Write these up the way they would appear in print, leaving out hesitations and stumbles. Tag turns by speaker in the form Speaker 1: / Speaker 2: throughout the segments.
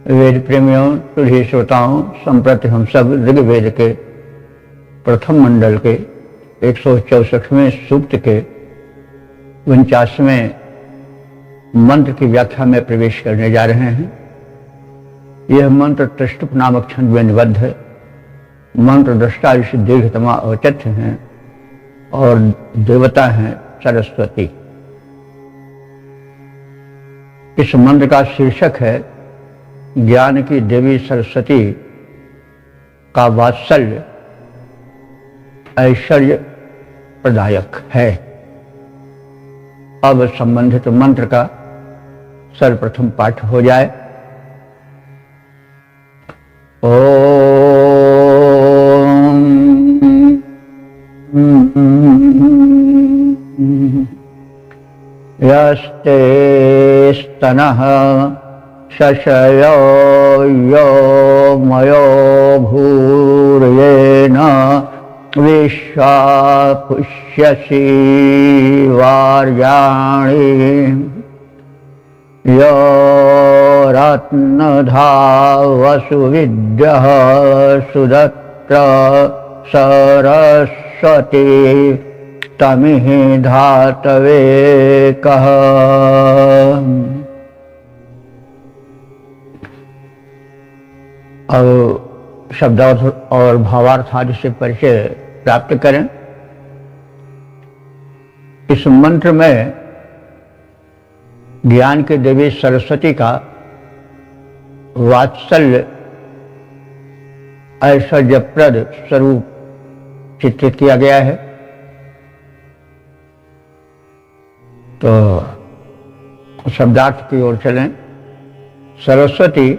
Speaker 1: वेद प्रेमियों, तुझे श्रोताओं, संप्रति हम सब ऋग्वेद के प्रथम मंडल के 164वें सूक्त के 49वें मंत्र की व्याख्या में प्रवेश करने जा रहे हैं। यह मंत्र त्रिष्टुप नामक छंद में निबद्ध है। मंत्र दृष्टा ऋषि दीर्घतमा औचित्य हैं और देवता हैं सरस्वती। इस मंत्र का शीर्षक है ज्ञान की देवी सरस्वती का वात्सल्य ऐश्वर्य प्रदायक है। अब संबंधित मंत्र का सर्वप्रथम पाठ हो जाए। यस्ते स्तनः शशयो यो मयो भूर्येण विश्वा पुष्यसि वार्याणि यो रत्नधा वसुविद्यः सुदत्र सरस्वती तमिः धातवे कः। अब शब्दार्थ और भावार्थ आदि से परिचय प्राप्त करें। इस मंत्र में ज्ञान के देवी सरस्वती का वात्सल्य ऐश्वर्यप्रद स्वरूप चित्रित किया गया है। तो शब्दार्थ की ओर चलें। सरस्वती,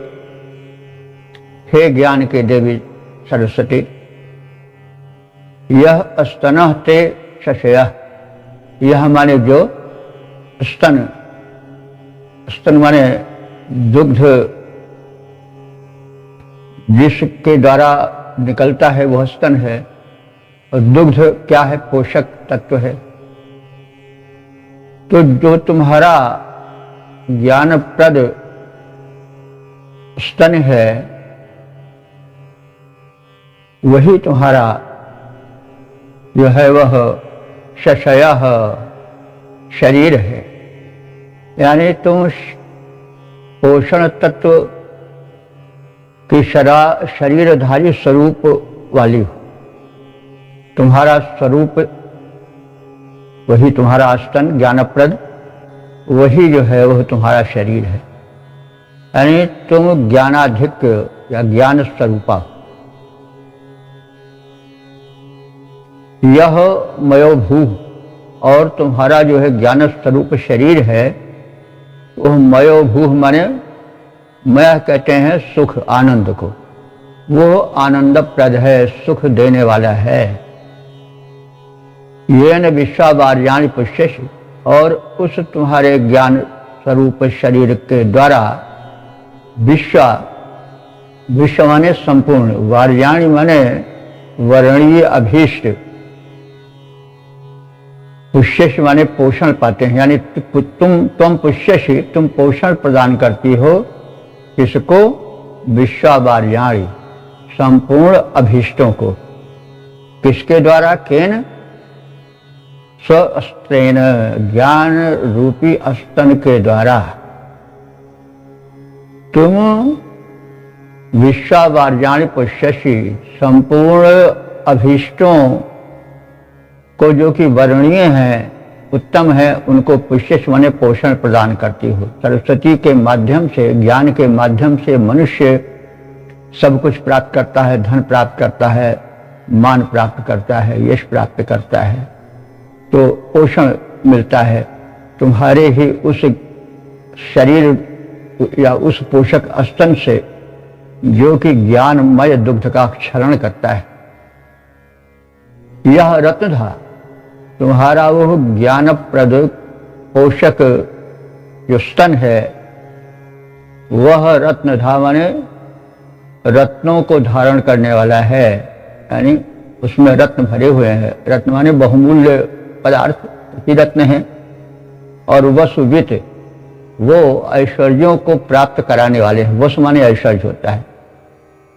Speaker 1: हे ज्ञान के देवी सरस्वती, यह स्तनः ते शशयः, यह माने जो स्तन, स्तन माने दुग्ध जिसके द्वारा निकलता है वह स्तन है। और दुग्ध क्या है? पोषक तत्व है। तो जो तुम्हारा ज्ञानप्रद स्तन है वही तुम्हारा जो है वह शशयः शरीर है। यानी तुम पोषण तत्व की शरीरधारी स्वरूप वाली हो। तुम्हारा स्वरूप वही तुम्हारा स्तन ज्ञानप्रद, वही जो है वह तुम्हारा शरीर है। यानी तुम ज्ञानाधिक या ज्ञान स्वरूपा। यह मयोभूः, और तुम्हारा जो है ज्ञान स्वरूप शरीर है वह मयोभूः माने मय कहते हैं सुख आनंद को, वो आनंदप्रद है, सुख देने वाला है। येन विश्वा वार्याणि पुष्यसि, और उस तुम्हारे ज्ञान स्वरूप शरीर के द्वारा विश्व माने संपूर्ण, वार्याणि माने वर्णीय अभीष्ट, पुष्यसि माने पोषण पाते हैं। यानी तुम पुष्यसि, तुम पोषण प्रदान करती हो। किसको? विश्वावार्याणि, संपूर्ण अभीष्टों को। किसके द्वारा? केन? स्वस्त्रेण, ज्ञान रूपी स्तन के द्वारा। तुम विश्वावार्याणि पुष्यसि, संपूर्ण अभीष्टों को जो कि वर्णीय हैं, उत्तम है, उनको पुष्यसि माने पोषण प्रदान करती हो। सरस्वती के माध्यम से, ज्ञान के माध्यम से मनुष्य सब कुछ प्राप्त करता है, धन प्राप्त करता है, मान प्राप्त करता है, यश प्राप्त करता है, तो पोषण मिलता है। तुम्हारे ही उस शरीर या उस पोषक स्तन से जो कि ज्ञानमय दुग्ध का क्षरण करता है। यह रत्नधा, तुम्हारा वो ज्ञानप्रद पोषक जो स्तन है वह रत्नधा माने रत्नों को धारण करने वाला है। यानी उसमें रत्न भरे हुए हैं। रत्न माने बहुमूल्य पदार्थ ही रत्न है। और वसुवित वो ऐश्वर्यों को प्राप्त कराने वाले हैं। वस माने ऐश्वर्य होता है,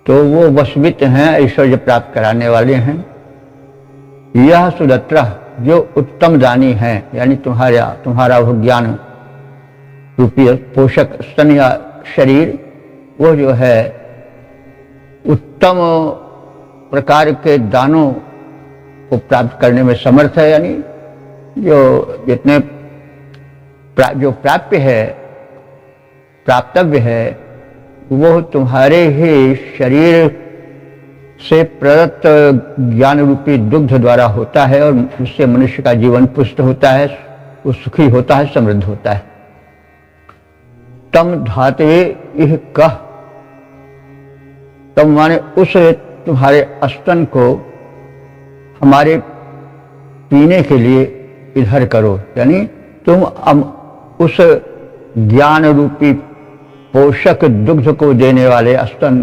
Speaker 1: तो वो वसवित हैं, ऐश्वर्य प्राप्त कराने वाले हैं। यह सुदत्र जो उत्तम दानी हैं, यानी तुम्हारा वो ज्ञान रूपी पोषक स्तन या शरीर, वो जो है उत्तम प्रकार के दानों को प्राप्त करने में समर्थ है। यानी जो जितने जो प्राप्य है, प्राप्तव्य है, वो तुम्हारे ही शरीर से प्रदत्त ज्ञान रूपी दुग्ध द्वारा होता है, और उससे मनुष्य का जीवन पुष्ट होता है, वो सुखी होता है, समृद्ध होता है। तम धातवे इह कह, तम माने उस तुम्हारे स्तन को हमारे पीने के लिए इधर करो, यानी तुम उस ज्ञान रूपी पोषक दुग्ध को देने वाले स्तन,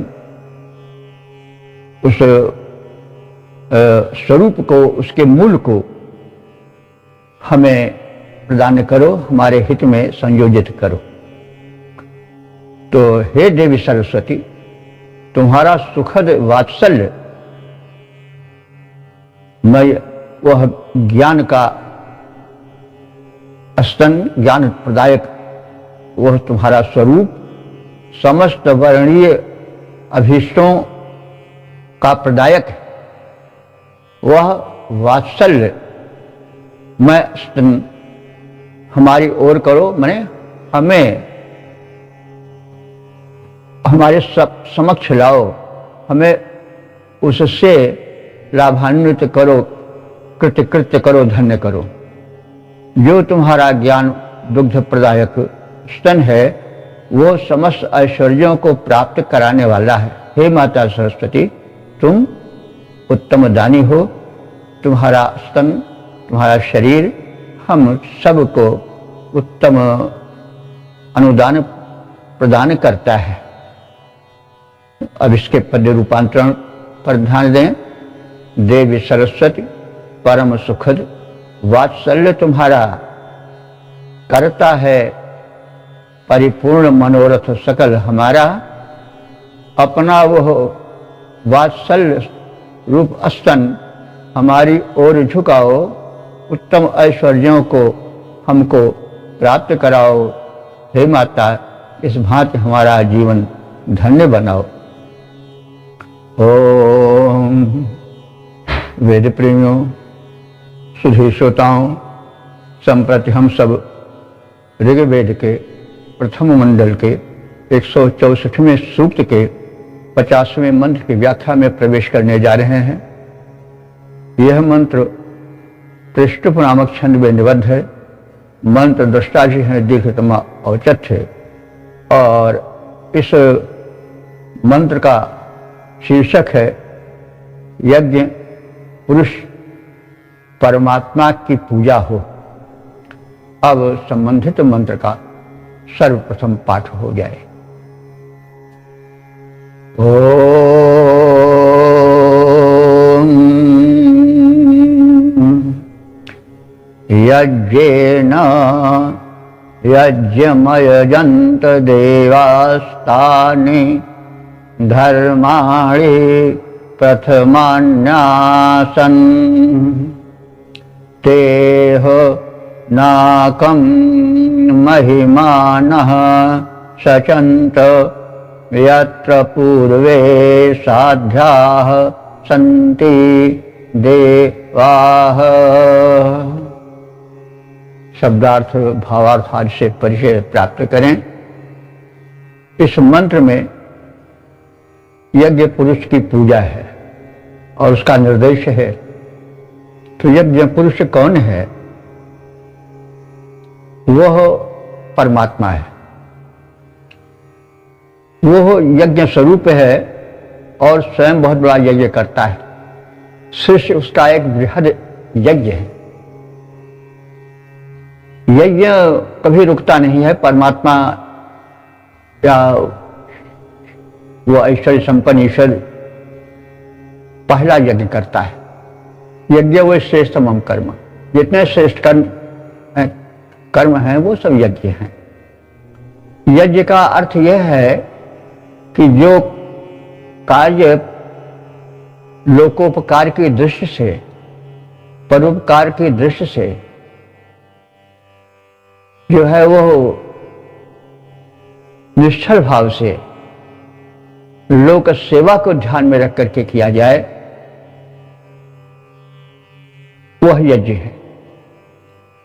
Speaker 1: उस स्वरूप को, उसके मूल को हमें प्रदान करो, हमारे हित में संयोजित करो। तो हे देवी सरस्वती, तुम्हारा सुखद वात्सल्य, मैं वह ज्ञान का स्तन, ज्ञान प्रदायक वह तुम्हारा स्वरूप, समस्त वर्णीय अभीष्टों का प्रदायक है। वह वात्सल्य मैं स्तन हमारी ओर करो, माने हमें हमारे समक्ष लाओ, हमें उससे लाभान्वित करो, कृत्य करो, धन्य करो। जो तुम्हारा ज्ञान दुग्ध प्रदायक स्तन है, वो समस्त ऐश्वर्यों को प्राप्त कराने वाला है। हे माता सरस्वती, तुम उत्तम दानी हो, तुम्हारा स्तन, तुम्हारा शरीर हम सबको उत्तम अनुदान प्रदान करता है। अब इसके पद्य रूपांतरण पर ध्यान दें। देवी सरस्वती, परम सुखद वात्सल्य तुम्हारा करता है परिपूर्ण मनोरथ सकल हमारा। अपना वह वात्सल्य रूप स्तन हमारी ओर झुकाओ, उत्तम ऐश्वर्यों को हमको प्राप्त कराओ। हे माता, इस भांति हमारा जीवन धन्य बनाओ। ओम वेद प्रेमियों, सुधी श्रोताओं, संप्रति हम सब ऋग्वेद के प्रथम मंडल के 164वें सूक्त के 50वें मंत्र की व्याख्या में प्रवेश करने जा रहे हैं। यह मंत्र त्रिष्टुप नामक छंद में निबद्ध है। मंत्र दृष्टा जी हैं दीर्घतमा औचित्य, और इस मंत्र का शीर्षक है यज्ञ पुरुष परमात्मा की पूजा हो। अब संबंधित मंत्र का सर्वप्रथम पाठ हो जाए। ओम यज्ञेन यज्ञमयजन्त देवास्तानि धर्माणि प्रथमान्यासन् तेह नाकं महिमानः सचन्त यत्र पूर्वे साध्याः सन्ति देवाः। शब्दार्थ भावार्थ आदि से परिचय प्राप्त करें। इस मंत्र में यज्ञ पुरुष की पूजा है और उसका निर्देश है। तो यज्ञ पुरुष कौन है? वह परमात्मा है, वो यज्ञ स्वरूप है और स्वयं बहुत बड़ा यज्ञ करता है। शिष्य उसका एक बृहद यज्ञ है। यज्ञ कभी रुकता नहीं है। परमात्मा या वो ऐश्वर्य संपन्न ईश्वर पहला यज्ञ करता है। यज्ञ वो श्रेष्ठतम कर्म, जितने श्रेष्ठ कर्म कर्म हैं वो सब यज्ञ हैं। यज्ञ का अर्थ यह है कि जो कार्य लोकोपकार की दृष्टि से, परोपकार की दृष्टि से जो है वो निश्चल भाव से लोक सेवा को ध्यान में रख करके किया जाए, वह यज्ञ है।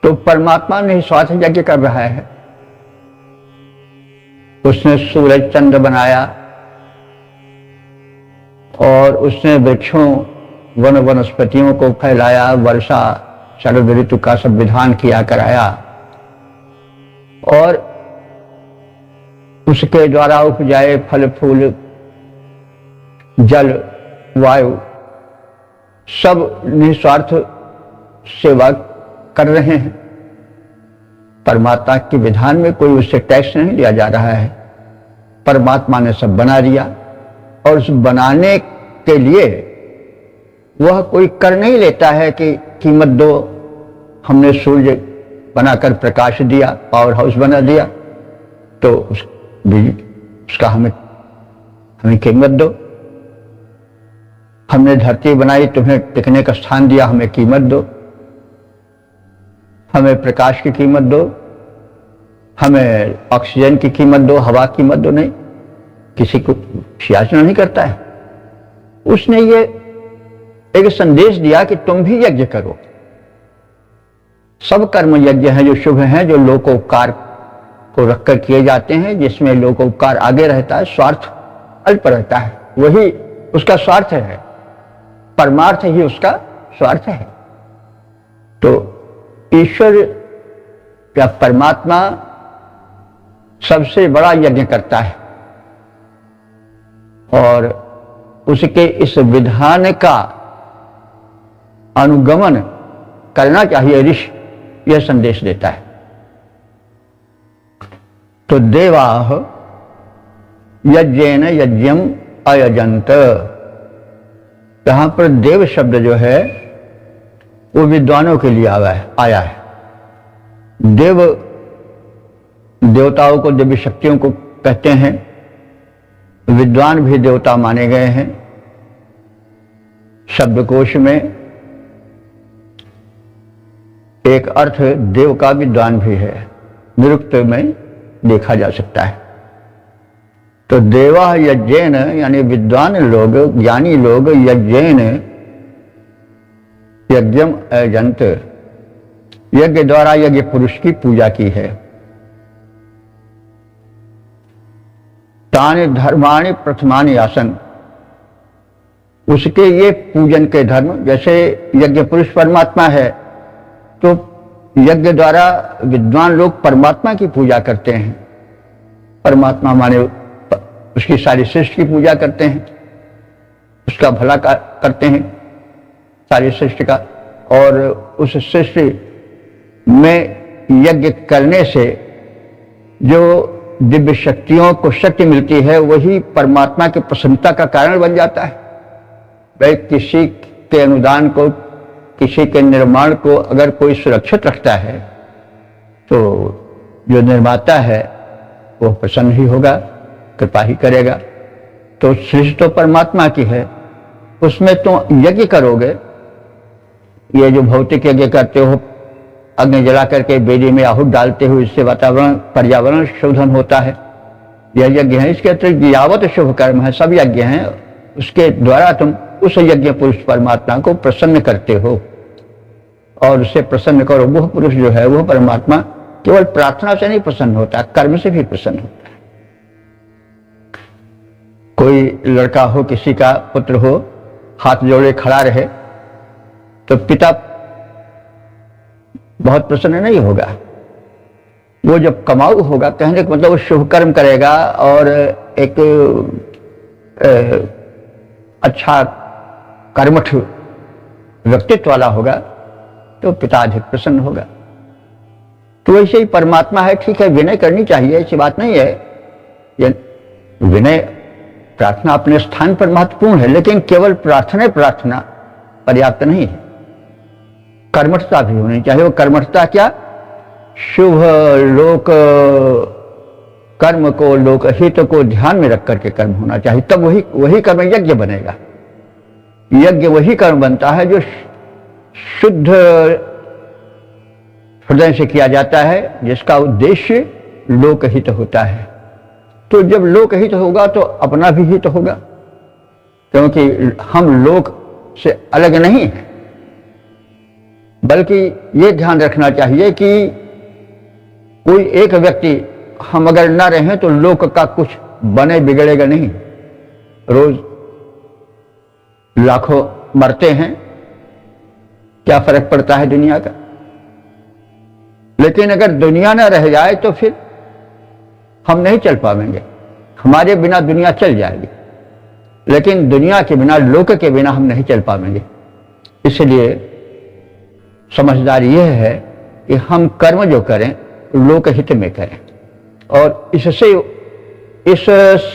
Speaker 1: तो परमात्मा निस्वार्थ यज्ञ कर रहा है। उसने सूरज चंद्र बनाया और उसने वृक्षों वन वनस्पतियों को फैलाया, वर्षा शरद ऋतु का संविधान किया कराया और उसके द्वारा उपजाए फल फूल जल वायु सब निस्वार्थ सेवा कर रहे हैं। परमात्मा के विधान में कोई उससे टैक्स नहीं लिया जा रहा है। परमात्मा ने सब बना दिया और उस बनाने के लिए वह कोई कर नहीं लेता है कि कीमत दो, हमने सूर्य बनाकर प्रकाश दिया, पावर हाउस बना दिया, तो उसका हमें कीमत दो। हमने धरती बनाई, तुम्हें टिकने का स्थान दिया, हमें कीमत दो। हमें प्रकाश की कीमत दो, हमें ऑक्सीजन की कीमत दो, हवा की कीमत दो। नहीं, किसी को याचना नहीं करता है। उसने ये एक संदेश दिया कि तुम भी यज्ञ करो। सब कर्म यज्ञ हैं जो शुभ हैं, जो लोकोपकार को रखकर किए जाते हैं, जिसमें लोकोपकार आगे रहता है, स्वार्थ अल्प रहता है, वही उसका स्वार्थ है। परमार्थ ही उसका स्वार्थ है। तो ईश्वर या परमात्मा सबसे बड़ा यज्ञ करता है और उसके इस विधान का अनुगमन करना चाहिए ऋषि, यह संदेश देता है। तो देवाः यज्ञेन यज्ञम अयजन्त, यहां पर देव शब्द जो है वो विद्वानों के लिए आया है। देव देवताओं को, दिव्य शक्तियों को कहते हैं। विद्वान भी देवता माने गए हैं। शब्दकोश में एक अर्थ देव का विद्वान भी है, निरुक्त में देखा जा सकता है। तो देवा यज्ञेन यानी विद्वान लोग, ज्ञानी लोग यज्ञेन यज्ञम अयजन्त, यज्ञ द्वारा यज्ञ पुरुष की पूजा की है। तानि धर्माणि प्रथमानि आसन, उसके ये पूजन के धर्म, जैसे यज्ञ पुरुष परमात्मा है तो यज्ञ द्वारा विद्वान लोग परमात्मा की पूजा करते हैं। परमात्मा माने उसकी सारी सृष्टि की पूजा करते हैं, उसका भला करते हैं सारी सृष्टि का। और उस सृष्टि में यज्ञ करने से जो दिव्य शक्तियों को शक्ति मिलती है वही परमात्मा की प्रसन्नता का कारण बन जाता है। भाई किसी के अनुदान को, किसी के निर्माण को अगर कोई सुरक्षित रखता है तो जो निर्माता है वो प्रसन्न ही होगा, कृपा ही करेगा। तो सृष्टि तो परमात्मा की है, उसमें तो यज्ञ करोगे। ये जो भौतिक यज्ञ करते हो, अग्नि जला करके वेदी में आहूत डालते हो, इससे वातावरण पर्यावरण शोधन होता है, यह यज्ञ है। इसके अतिरिक्त यावत शुभ कर्म है, सब यज्ञ हैं, उसके द्वारा तुम उस यज्ञ पुरुष परमात्मा को प्रसन्न करते हो। और उससे प्रसन्न करो, वह पुरुष जो है वह परमात्मा केवल प्रार्थना से नहीं प्रसन्न होता, कर्म से भी प्रसन्न होता है। कोई लड़का हो, किसी का पुत्र हो, हाथ जोड़े खड़ा रहे तो पिता बहुत प्रसन्न नहीं होगा। वो जब कमाऊ होगा, कहने का मतलब वो शुभ कर्म करेगा और एक अच्छा कर्मठ व्यक्तित्व वाला होगा तो पिता अधिक प्रसन्न होगा। तो वैसे ही परमात्मा है। ठीक है, विनय करनी चाहिए, ऐसी बात नहीं है। ये विनय प्रार्थना अपने स्थान पर महत्वपूर्ण है, लेकिन केवल प्रार्थना पर्याप्त नहीं है। कर्मठता भी होनी चाहिए। वो कर्मठता क्या? शुभ लोक कर्म को, लोक हित को ध्यान में रख करके कर्म होना चाहिए, तब वही कर्म यज्ञ बनेगा। यज्ञ वही कर्म बनता है जो शुद्ध हृदय से किया जाता है, जिसका उद्देश्य लोकहित होता है। तो जब लोकहित होगा तो अपना भी हित होगा, क्योंकि हम लोक से अलग नहीं हैं। बल्कि ये ध्यान रखना चाहिए कि कोई एक व्यक्ति हम अगर ना रहें तो लोक का कुछ बने बिगड़ेगा नहीं। रोज लाखों मरते हैं, क्या फर्क पड़ता है दुनिया का। लेकिन अगर दुनिया ना रह जाए तो फिर हम नहीं चल पाएंगे। हमारे बिना दुनिया चल जाएगी, लेकिन दुनिया के बिना, लोक के बिना हम नहीं चल पाएंगे। इसलिए समझदारी यह है कि हम कर्म जो करें लोकहित में करें, और इससे इस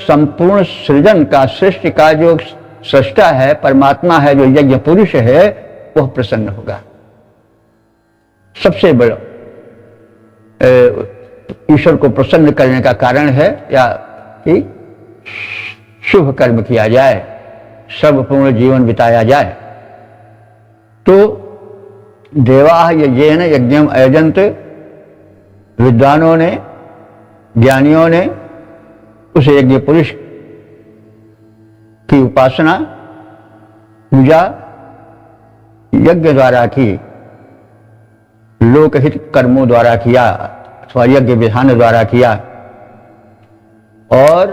Speaker 1: संपूर्ण सृजन का, सृष्टि का जो सृष्टा है, परमात्मा है, जो यज्ञ पुरुष है, वह प्रसन्न होगा। सबसे बड़ा ईश्वर को प्रसन्न करने का कारण है या कि शुभ कर्म किया जाए, सर्वपूर्ण जीवन बिताया जाए। तो देवाः यज्ञेन यज्ञम अयजन्त, विद्वानों ने, ज्ञानियों ने उस यज्ञ पुरुष की उपासना, पूजा यज्ञ द्वारा की, लोकहित कर्मों द्वारा किया अथवा यज्ञ विधान द्वारा किया। और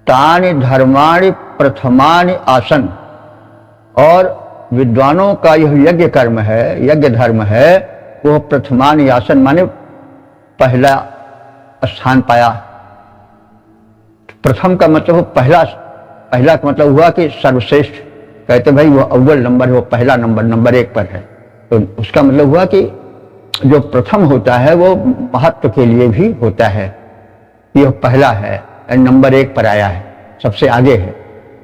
Speaker 1: तानि धर्माणि प्रथमानि आसन, और विद्वानों का यह यज्ञ कर्म है, यज्ञ धर्म है, वह प्रथमानि आसन माने पहला स्थान पाया। प्रथम का मतलब पहला, पहला का मतलब हुआ कि सर्वश्रेष्ठ। कहते भाई वो अव्वल नंबर है, वो पहला नंबर, नंबर 1 पर है। तो उसका मतलब हुआ कि जो प्रथम होता है वो महत्व के लिए भी होता है। यह पहला है, नंबर 1 पर आया है, सबसे आगे है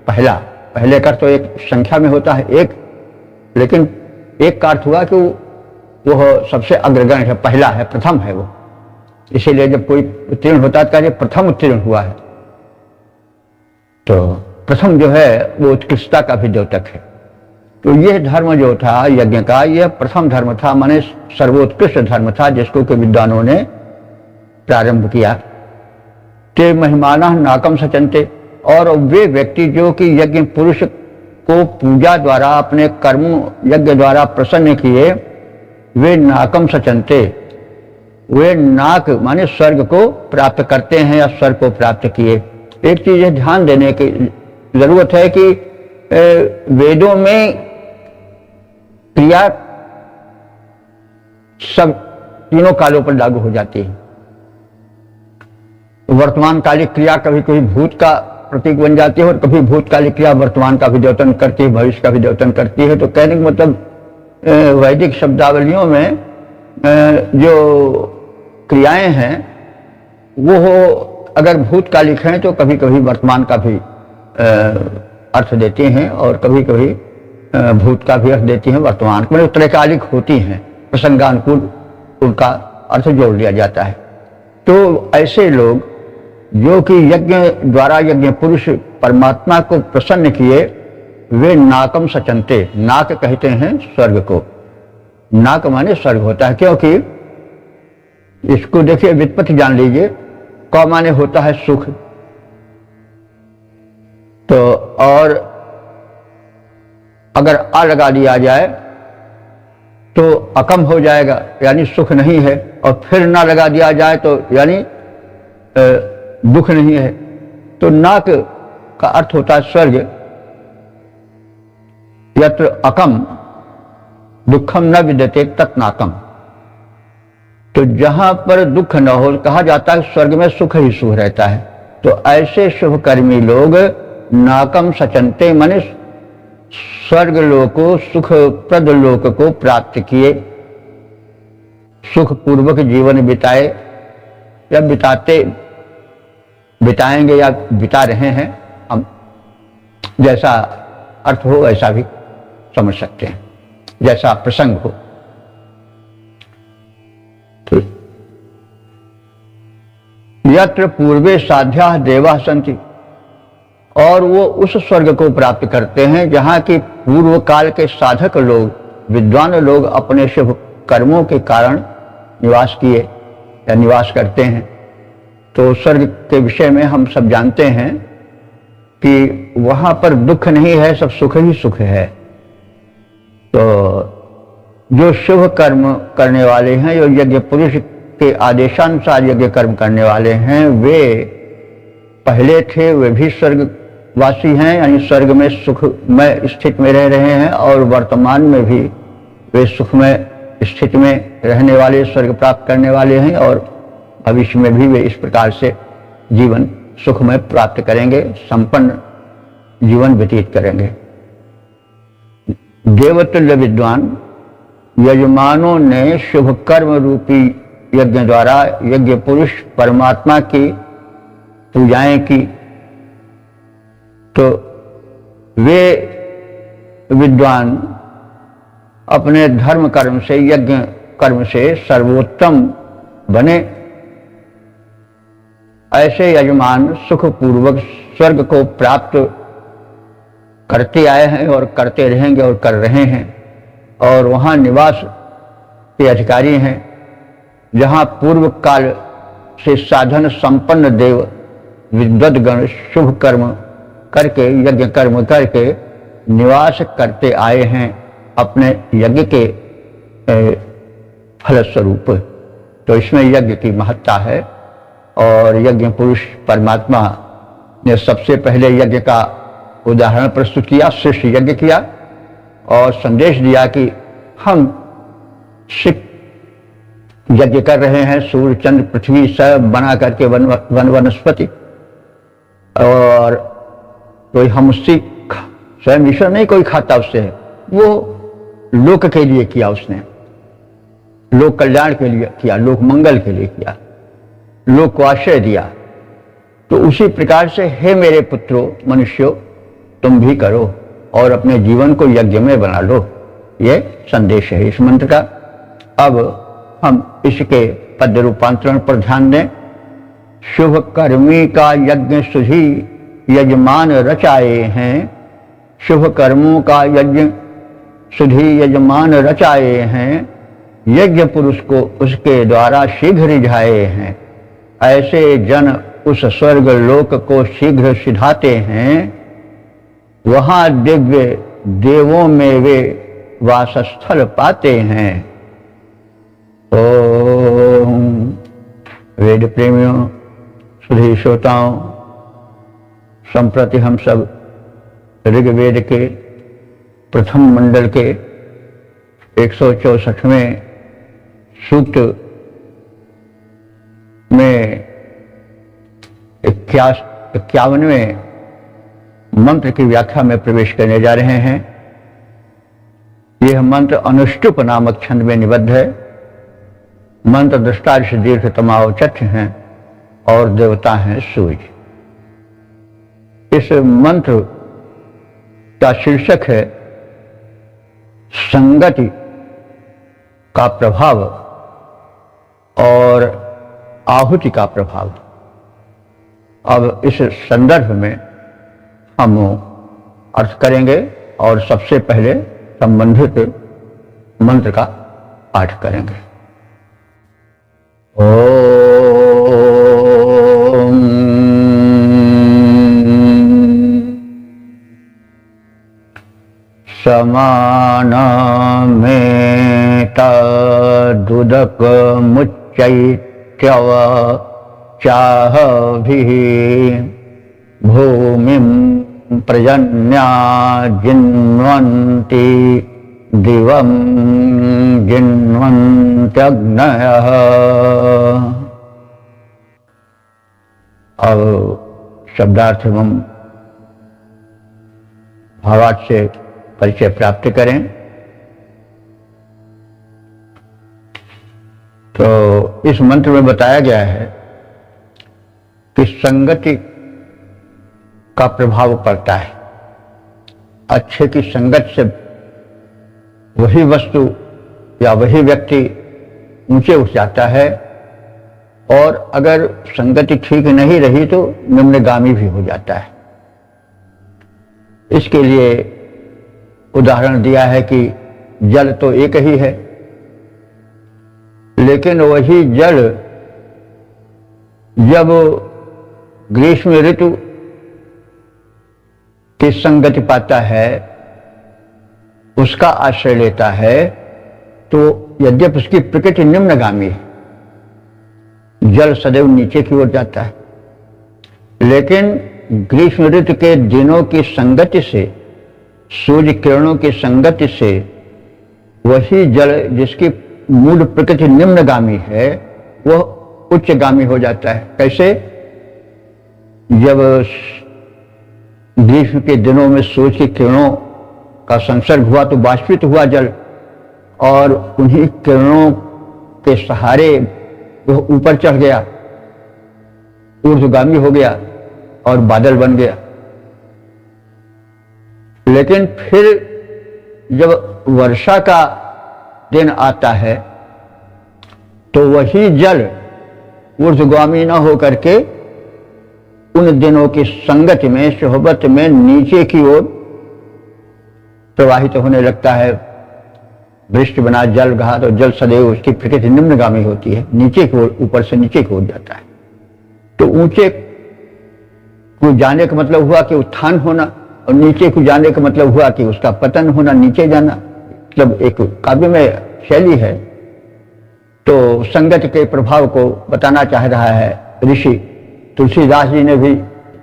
Speaker 1: पहला। पहले का तो एक संख्या में होता है एक, लेकिन एक का अर्थ हुआ कि वह सबसे अग्रगण्य है, पहला है, प्रथम है वो। इसीलिए जब कोई उत्तीर्ण होता है तो प्रथम उत्तीर्ण हुआ है। तो प्रथम जो है वो उत्कृष्टता का भी द्योतक है। तो यह धर्म जो था यज्ञ का, यह प्रथम धर्म था, माने सर्वोत्कृष्ट धर्म था, जिसको कि विद्वानों ने प्रारंभ किया। ते महिमाना नाकम सचनते, और वे व्यक्ति जो कि यज्ञ पुरुष को पूजा द्वारा, अपने कर्म यज्ञ द्वारा प्रसन्न किए, वे नाकम सचनते, वे नाक माने स्वर्ग को प्राप्त करते हैं या स्वर्ग को प्राप्त किए। एक चीज ध्यान देने की जरूरत है कि वेदों में क्रिया सब तीनों कालों पर लागू हो जाती है। वर्तमान कालिक क्रिया कभी कभी भूत का प्रतीक बन जाती है, और कभी भूतकालिक क्रिया वर्तमान का भी द्योतन करती है, भविष्य का भी द्योतन करती है। तो कहने का मतलब वैदिक शब्दावलियों में जो क्रियाएं हैं वो अगर भूतकालिक हैं तो कभी कभी वर्तमान का भी अर्थ देती हैं, और कभी कभी भूत का भी अर्थ देती हैं, वर्तमान मतलब त्रैकालिक होती हैं, प्रसंगानुकूल उनका अर्थ जोड़ लिया जाता है। तो ऐसे लोग जो कि यज्ञ द्वारा यज्ञ पुरुष परमात्मा को प्रसन्न किए, वे नाकम सचनते, नाक कहते हैं स्वर्ग को। नाक माने स्वर्ग होता है, क्योंकि इसको देखिए व्युत्पत्ति जान लीजिए। क माने होता है सुख, तो और अगर आ लगा दिया जाए तो अकम हो जाएगा, यानी सुख नहीं है, और फिर ना लगा दिया जाए तो यानी दुख नहीं है। तो नाक का अर्थ होता है स्वर्ग। यत्र अकम दुखम न विद्यते तत् नाकम, तो जहां पर दुख न हो, कहा जाता है स्वर्ग में सुख ही सुख रहता है। तो ऐसे शुभकर्मी लोग नाकम सचनते माने स्वर्ग लोको, सुख प्रद लोक को प्राप्त किए, सुख पूर्वक जीवन बिताए या बिताएंगे या बिता रहे हैं, हम जैसा अर्थ हो ऐसा भी समझ सकते हैं, जैसा प्रसंग हो। यत्र पूर्वे साध्या देवा संति, और वो उस स्वर्ग को प्राप्त करते हैं जहाँ की पूर्व काल के साधक लोग, विद्वान लोग अपने शुभ कर्मों के कारण निवास किए या निवास करते हैं। तो स्वर्ग के विषय में हम सब जानते हैं कि वहाँ पर दुख नहीं है, सब सुख ही सुख है। तो जो शुभ कर्म करने वाले हैं, जो यज्ञ पुरुष के आदेशानुसार यज्ञ कर्म करने वाले हैं, वे पहले थे, वे भी स्वर्गवासी हैं, यानी स्वर्ग में सुखमय स्थिति में रह रहे हैं, और वर्तमान में भी वे सुखमय स्थिति में रहने वाले, स्वर्ग प्राप्त करने वाले हैं, और भविष्य में भी वे इस प्रकार से जीवन सुखमय प्राप्त करेंगे, संपन्न जीवन व्यतीत करेंगे। देवतुल्य विद्वान यजमानों ने शुभ कर्म रूपी यज्ञ द्वारा यज्ञ पुरुष परमात्मा की पूजाएं की, तो वे विद्वान अपने धर्म कर्म से, यज्ञ कर्म से सर्वोत्तम बने। ऐसे यजमान सुखपूर्वक स्वर्ग को प्राप्त करते आए हैं और करते रहेंगे और कर रहे हैं, और वहाँ निवास के अधिकारी हैं, जहाँ पूर्व काल से साधन संपन्न देव विद्वद्गण शुभ कर्म करके, यज्ञ कर्म करके निवास करते आए हैं अपने यज्ञ के फलस्वरूप। तो इसमें यज्ञ की महत्ता है, और यज्ञ पुरुष परमात्मा ने सबसे पहले यज्ञ का उदाहरण प्रस्तुत किया, श्रेष्ठ यज्ञ किया, और संदेश दिया कि हम शिव यज्ञ कर रहे हैं, सूर्य चंद्र पृथ्वी सब बना करके वन वनस्पति, और कोई हम उससे स्वयं ईश्वर नहीं कोई खाता उससे, वो लोक के लिए किया, उसने लोक कल्याण के लिए किया, लोक मंगल के लिए किया, लोक को आश्रय दिया। तो उसी प्रकार से हे मेरे पुत्रों मनुष्यों, तुम भी करो और अपने जीवन को यज्ञ में बना लो, ये संदेश है इस मंत्र का। अब हम इसके पद रूपांतरण पर ध्यान दें। शुभ कर्मी का यज्ञ सुधि यजमान रचाए हैं, शुभ कर्मों का यज्ञ सुधि यजमान रचाए हैं, यज्ञ पुरुष को उसके द्वारा शीघ्र रिझाए हैं। ऐसे जन उस स्वर्ग लोक को शीघ्र सिधाते हैं, वहां दिव्य देवों में वे वासस्थल पाते हैं। ओम वेद प्रेमियों, सुधी श्रोताओं, संप्रति हम सब ऋग्वेद के प्रथम मंडल के 164वें सूक्त में 51वें मंत्र की व्याख्या में प्रवेश करने जा रहे हैं। यह मंत्र अनुष्टुप नामक छंद में निबद्ध है। मंत्र दृष्टार्ष दीर्घ तमावचक्ष हैं और देवता हैं सूर्य। इस मंत्र का शीर्षक है संगति का प्रभाव और आहुति का प्रभाव। अब इस संदर्भ में हम अर्थ करेंगे और सबसे पहले संबंधित मंत्र का पाठ करेंगे। ओम समानमेत दुदक मुच्चैत्यव चाहभिः भूमिं प्रजन्या जिन्वन्ति दिवं जिन्वन्त्यग्नयः। अब शब्दार्थ एवं भावार्थ से परिचय प्राप्त करें। तो इस मंत्र में बताया गया है कि संगति का प्रभाव पड़ता है। अच्छे की संगत से वही वस्तु या वही व्यक्ति ऊंचे उठ जाता है और अगर संगति ठीक नहीं रही तो निम्नगामी भी हो जाता है। इसके लिए उदाहरण दिया है कि जल तो एक ही है, लेकिन वही जल जब ग्रीष्म ऋतु की संगति पाता है, उसका आश्रय लेता है, तो यद्यपि उसकी प्रकृति निम्नगामी है, जल सदैव नीचे की ओर जाता है, लेकिन ग्रीष्म ऋतु के दिनों की संगति से, सूर्य किरणों की संगति से वही जल जिसकी मूल प्रकृति निम्नगामी है वह उच्चगामी हो जाता है। कैसे? जब ग्रीष्म के दिनों में सूर्य की किरणों का संसर्ग हुआ तो बाष्पित हुआ जल, और उन्हीं किरणों के सहारे वह ऊपर चढ़ गया, ऊर्ध्वगामी हो गया और बादल बन गया। लेकिन फिर जब वर्षा का दिन आता है तो वही जल ऊर्ध्वगामी न होकर के उन दिनों की संगति में, सोहबत में नीचे की ओर प्रवाहित होने लगता है। वृष्टि बना जल रहा तो जल सदैव उसकी प्रकृति निम्नगामी होती है, नीचे की ओर, ऊपर से नीचे की ओर जाता है। तो ऊंचे को जाने का मतलब हुआ कि उत्थान होना, और नीचे को जाने का मतलब हुआ कि उसका पतन होना, नीचे जाना। मतलब एक काव्य में शैली है। तो संगत के प्रभाव को बताना चाह रहा है ऋषि तुलसीदास जी ने भी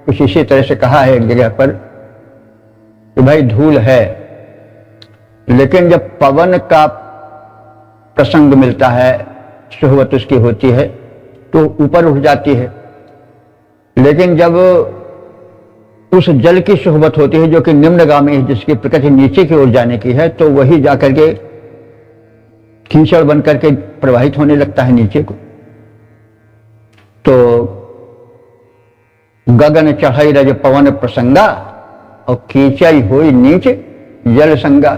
Speaker 1: कुछ इसी तरह से कहा है एक जगह पर कि भाई धूल है, लेकिन जब पवन का प्रसंग मिलता है, सोहबत उसकी होती है तो ऊपर उठ जाती है, लेकिन जब उस जल की सोहबत होती है जो कि निम्नगामी है, जिसकी प्रकृति नीचे की ओर जाने की है, तो वही जाकर के कीचड़ बन करके प्रवाहित होने लगता है नीचे को। तो गगन चढ़ई रज पवन प्रसंगा और कीचई हुई नीचे जल संगा।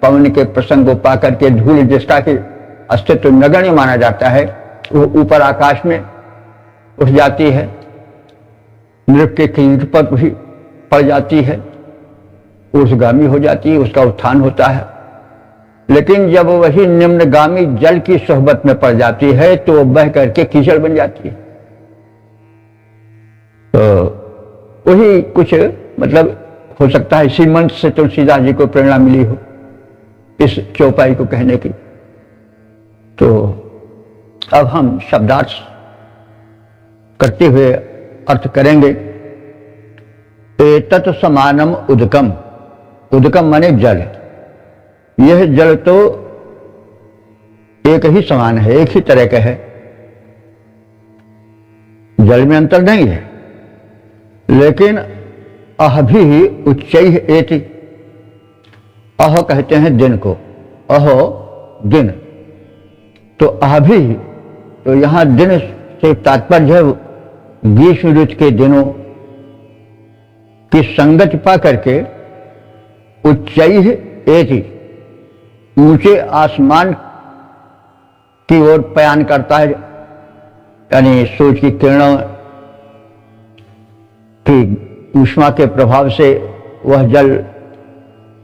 Speaker 1: पवन के प्रसंग को पाकर के धूल जिसका कि अस्तित्व नगण्य माना जाता है, वो ऊपर आकाश में उठ जाती है, नृप के किरीट पर भी पड़ जाती है, ऊर्ध्वगामी हो जाती है, उसका उत्थान होता है। लेकिन जब वही निम्नगामी जल की सोहबत में पड़ जाती है तो वो बह करके कीचड़ बन जाती है। तो वही कुछ मतलब हो सकता है इसी मंत्र से तुलसीदास जी को प्रेरणा मिली हो इस चौपाई को कहने की। तो अब हम शब्दार्थ करते हुए अर्थ करेंगे। एतत् समानम उदकम, उदकम माने जल। यह जल तो एक ही समान है, एक ही तरह का है, जल में अंतर नहीं है। लेकिन अह भी उच्चैः एति, अह कहते हैं दिन को, अहो दिन, तो अह भी, तो यहां दिन से तात्पर्य है ग्रीष्म ऋतु के दिनों की संगति पा करके उच्चैः एति, ऊंचे आसमान की ओर पयान करता है, यानी सूर्य की किरणों की ऊष्मा के प्रभाव से वह जल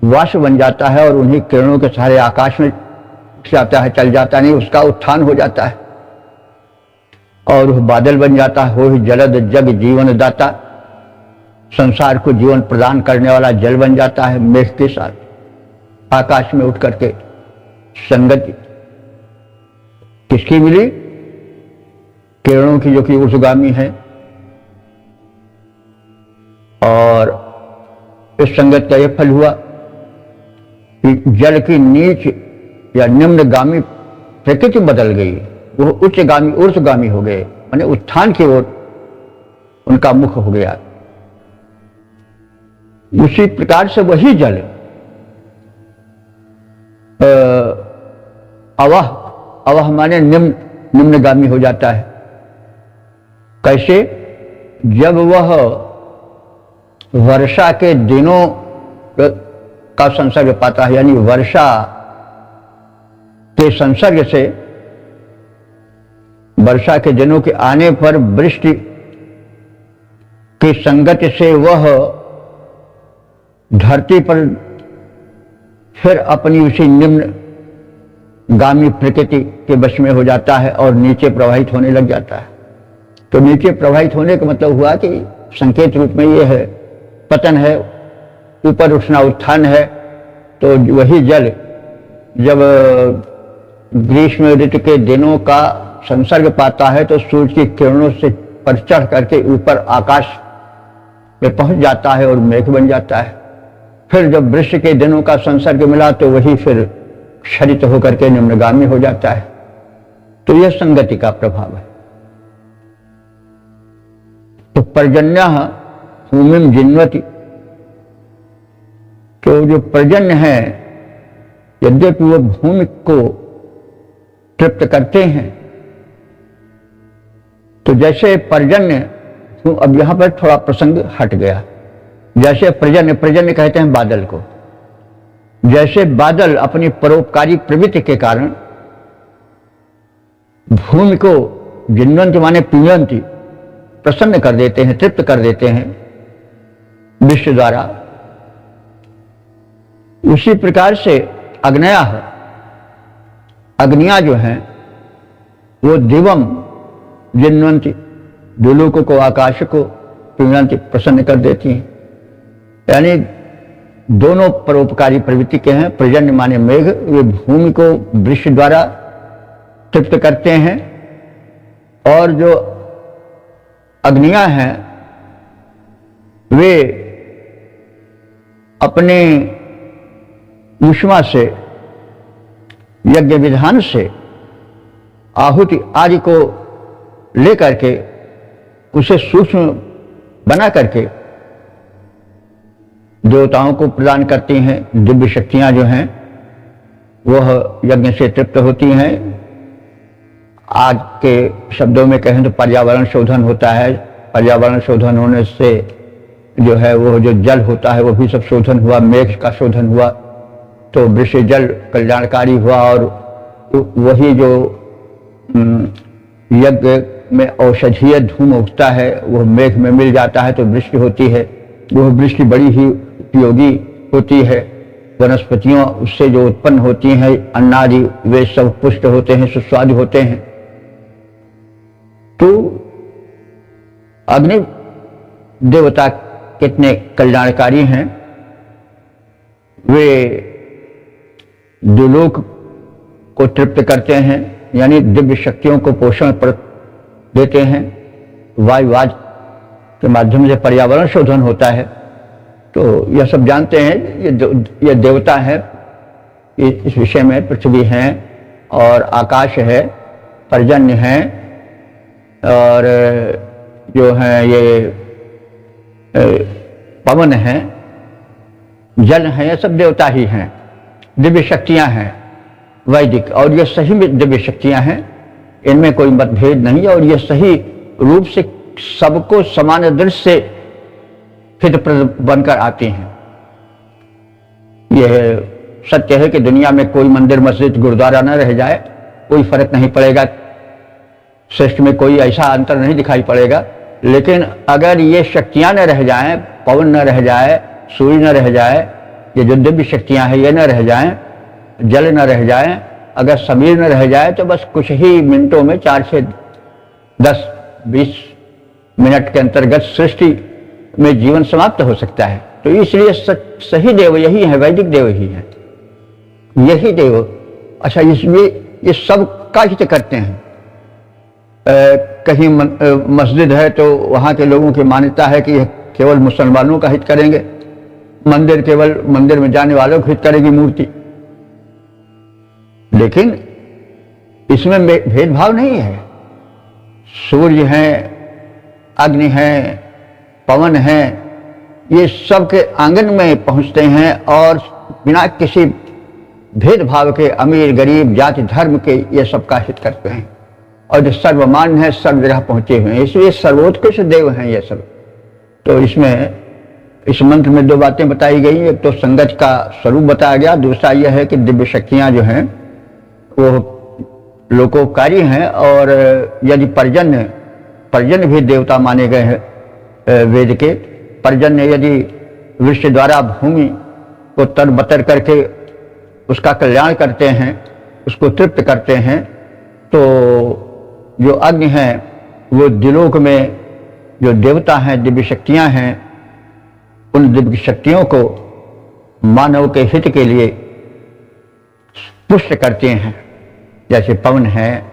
Speaker 1: वाष्प बन जाता है और उन्हीं किरणों के सहारे आकाश में जाता है, चल जाता नहीं, उसका उत्थान हो जाता है और वह बादल बन जाता है। वही जलद जग जीवन दाता, संसार को जीवन प्रदान करने वाला जल बन जाता है। मेघ के साथ आकाश में उठ करके संगति किसकी मिली? किरणों की, जो कि ऊर्ध्वगामी है। और इस संगत का यह फल हुआ कि जल की नीच या निम्नगामी प्रकृति बदल गई, वो उच्चगामी ऊर्ध्वगामी हो गए, माने उत्थान की ओर उनका मुख हो गया। उसी प्रकार से वही जल अवह, अवह माने निम्नगामी हो जाता है। कैसे? जब वह वर्षा के दिनों का संसर्ग पाता है, यानी वर्षा के संसर्ग से वर्षा के दिनों के आने पर वृष्टि की संगति से वह धरती पर फिर अपनी उसी निम्नगामी प्रकृति के वश में हो जाता है और नीचे प्रवाहित होने लग जाता है। तो नीचे प्रवाहित होने का मतलब हुआ कि संकेत रूप में ये है पतन है, ऊपर उठना उत्थान है। तो वही जल जब ग्रीष्म ऋतु के दिनों का संसर्ग पाता है तो सूर्य की किरणों से पर चढ़ करके ऊपर आकाश में पहुंच जाता है और मेघ बन जाता है। फिर जब वृक्ष के दिनों का संसर्ग मिला तो वही फिर क्षरित होकर के निम्नगामी हो जाता है। तो यह संगति का प्रभाव है। तो पर्जन्य भूमिम जिन्वति, तो जो पर्जन्य है यद्यपि वो भूमि को तृप्त करते हैं, तो जैसे पर्जन्य, अब यहां पर थोड़ा प्रसंग हट गया, जैसे पर्जन्य, पर्जन्य कहते हैं बादल को, जैसे बादल अपनी परोपकारी प्रवृत्ति के कारण भूमि को जिन्वंती माने पीयंती प्रसन्न कर देते हैं, तृप्त कर देते हैं विश्व द्वारा, उसी प्रकार से अग्नया है, अग्नियां जो हैं वो दिवम जिन्वंती, दुलोकों को, आकाश को पीयंती प्रसन्न कर देती हैं। यानी दोनों परोपकारी प्रवृत्ति के हैं। पर्जन्य माने मेघ, वे भूमि को वृक्ष द्वारा तृप्त करते हैं, और जो अग्नियां हैं वे अपने ऊष्मा से, यज्ञ विधान से आहुति आदि को लेकर के उसे सूक्ष्म बना करके देवताओं को प्रदान करती हैं। दिव्य शक्तियां जो हैं वह यज्ञ से तृप्त होती हैं। आज के शब्दों में कहें तो पर्यावरण शोधन होता है। पर्यावरण शोधन होने से जो है वो जो जल होता है वो भी सब शोधन हुआ, मेघ का शोधन हुआ, तो वृक्ष जल कल्याणकारी हुआ, और वही जो यज्ञ में औषधीय धूम उगता है वो मेघ में मिल जाता है तो वृष्टि होती है। वह वृष्टि बड़ी ही उपयोगी होती है। वनस्पतियों उससे जो उत्पन्न होती हैं, अन्नादि, वे सब पुष्ट होते हैं, सुस्वादु होते हैं। तो अग्नि देवता कितने कल्याणकारी हैं। वे दुलोक को तृप्त करते हैं, यानी दिव्य शक्तियों को पोषण देते हैं। वायुवाज के माध्यम से पर्यावरण शोधन होता है। तो यह सब जानते हैं। ये देवता है, इस विषय में पृथ्वी है और आकाश है, पर्जन्य है, और जो है ये पवन है, जल है, ये सब देवता ही हैं। दिव्य शक्तियां हैं वैदिक, और ये सही में दिव्य शक्तियां हैं, इनमें कोई मतभेद नहीं है। और ये सही रूप से सबको समान दृष्टि से हितप्रद बनकर आती हैं। यह सत्य है कि दुनिया में कोई मंदिर, मस्जिद, गुरुद्वारा न रह जाए, कोई फर्क नहीं पड़ेगा, सृष्टि में कोई ऐसा अंतर नहीं दिखाई पड़ेगा। लेकिन अगर ये शक्तियां न रह जाएं, पवन न रह जाए, सूर्य न रह जाए, ये जो दिव्य शक्तियां हैं ये न रह जाएं, जल न रह जाए, अगर समीर न रह जाए, तो बस कुछ ही मिनटों में 4 से 10-20 मिनट के अंतर्गत सृष्टि में जीवन समाप्त हो सकता है। तो इसलिए सही देव यही है, वैदिक देव ही है, यही देव। अच्छा, इसमें ये सब का हित करते हैं। कहीं मस्जिद है तो वहाँ के लोगों की मान्यता है कि केवल मुसलमानों का हित करेंगे, मंदिर केवल मंदिर में जाने वालों को हित करेगी मूर्ति। लेकिन इसमें भेदभाव नहीं है। सूर्य है, अग्नि है, पवन है, ये सब के आंगन में पहुंचते हैं और बिना किसी भेदभाव के अमीर गरीब जाति धर्म के ये सबका हित करते हैं, और जो सर्वमान्य है, सर्व जगह पहुंचे हुए हैं, इसलिए सर्वोत्कृष्ट देव हैं ये सब। तो इसमें इस मंत्र में 2 बातें बताई गई। एक तो संगत का स्वरूप बताया गया, दूसरा यह है कि दिव्य शक्तियां जो हैं वो लोकोपकारी हैं। और यदि पर्जन्य भी देवता माने गए हैं वेद के। पर्जन्य यदि वृक्ष द्वारा भूमि को तरबतर करके उसका कल्याण करते हैं, उसको तृप्त करते हैं, तो जो अग्नि है वो दिलोक में जो देवता हैं, दिव्य शक्तियां हैं, उन दिव्य शक्तियों को मानव के हित के लिए पुष्ट करते हैं। जैसे पवन है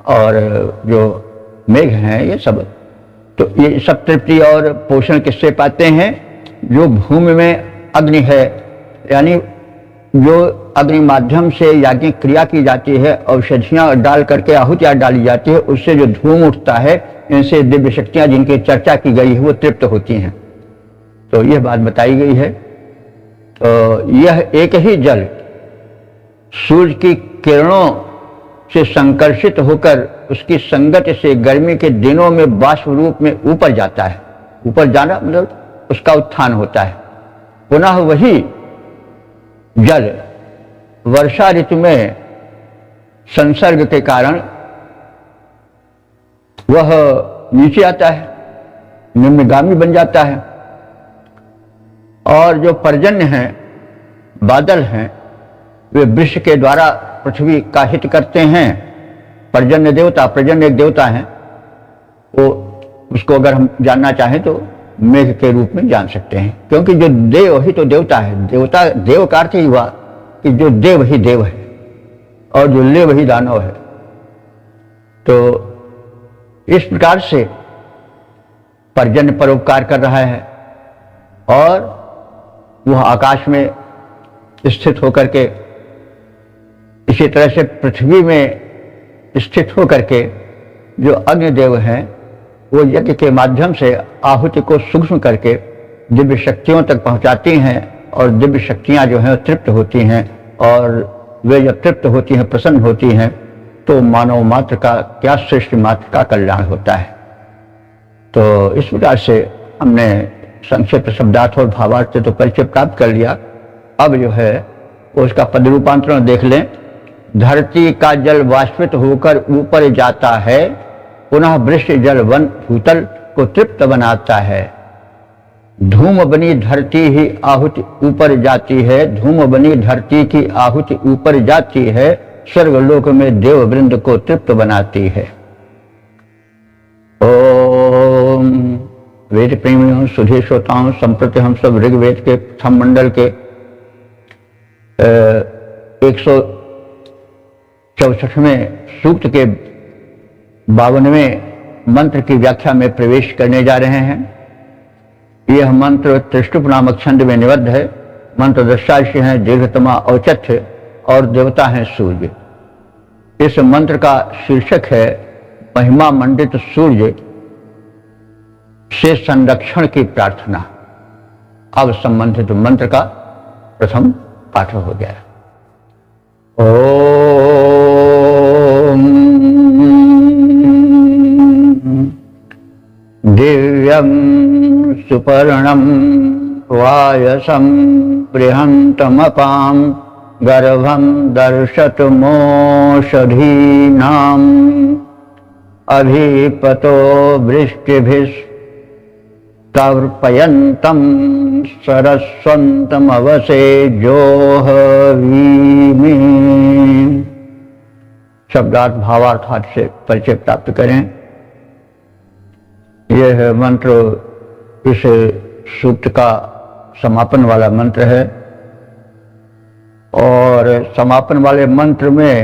Speaker 1: और जो मेघ हैं, ये सब। तो ये सब तृप्ति और पोषण किससे पाते हैं? जो भूमि में अग्नि है, यानी जो अग्नि माध्यम से याज्ञिक क्रिया की जाती है, औषधियां डाल करके आहुतियां डाली जाती है, उससे जो धूम उठता है, इनसे दिव्य शक्तियां जिनकी चर्चा की गई है वो तृप्त होती हैं। तो यह बात बताई गई है। तो यह एक ही जल सूर्य की किरणों से संकर्षित होकर उसकी संगत से गर्मी के दिनों में बाष्प रूप में ऊपर जाता है। ऊपर जाना मतलब उसका उत्थान होता है। पुनः वही जल वर्षा ऋतु में संसर्ग के कारण वह नीचे आता है, निम्नगामी बन जाता है। और जो पर्जन्य हैं, बादल हैं, वे वृक्ष के द्वारा पृथ्वी का हित करते हैं। पर्जन्य देवता, पर्जन्य एक देवता है, वो उसको अगर हम जानना चाहें तो मेघ के रूप में जान सकते हैं, क्योंकि जो देव ही तो देवता है। देवता, देव का अर्थ ही हुआ कि जो देव ही देव है और जो लेव ही दानव है। तो इस प्रकार से पर्जन्य परोपकार कर रहा है और वह आकाश में स्थित होकर के, इसी तरह से पृथ्वी में स्थित होकर के जो अग्निदेव हैं, वो यज्ञ के माध्यम से आहुति को सूक्ष्म करके दिव्य शक्तियों तक पहुंचाती हैं और दिव्य शक्तियां जो हैं तृप्त होती हैं। और वे जब तृप्त होती हैं, प्रसन्न होती हैं, तो मानव मात्र का क्या, सृष्टि मात्र का कल्याण होता है। तो इस प्रकार से हमने संक्षिप्त शब्दार्थ और भावार्थ से तो परिचय प्राप्त कर लिया। अब जो है वो उसका पद रूपांतरण देख लें। धरती का जल वाष्पित होकर ऊपर जाता है, पुनः वृक्ष जल वन भूतल को तृप्त बनाता है। धूम बनी धरती ही आहुति ऊपर जाती है, धूम बनी धरती की आहुति ऊपर जाती है, स्वर्गलोक में देव वृंद को तृप्त बनाती है। ओम वेद प्रेमियों, सुधी श्रोताओं, संप्रति हम सब ऋग्वेद के प्रथम मंडल के 164वें सूक्त के 52वें मंत्र की व्याख्या में प्रवेश करने जा रहे हैं। यह मंत्र त्रिष्टुप नामक छंद में निबद्ध है। मंत्र दृष्टांश हैं दीर्घतमा औचथ्य और देवता हैं सूर्य। इस मंत्र का शीर्षक है महिमा मंडित सूर्य से संरक्षण की प्रार्थना। अब संबंधित मंत्र का प्रथम पाठ हो गया। ओम दिव्यं सुपर्णं वायसं बृहन्तमपां गर्भं दर्शतु मोषधीनाम् अभिपतो वृष्टिभिस्तर्पयन्तं सरस्वन्तमवसे जोहवीमि। शब्दार्थ भावार्थात से परिचय प्राप्त करें। यह मंत्र इस सूक्त का समापन वाला मंत्र है और समापन वाले मंत्र में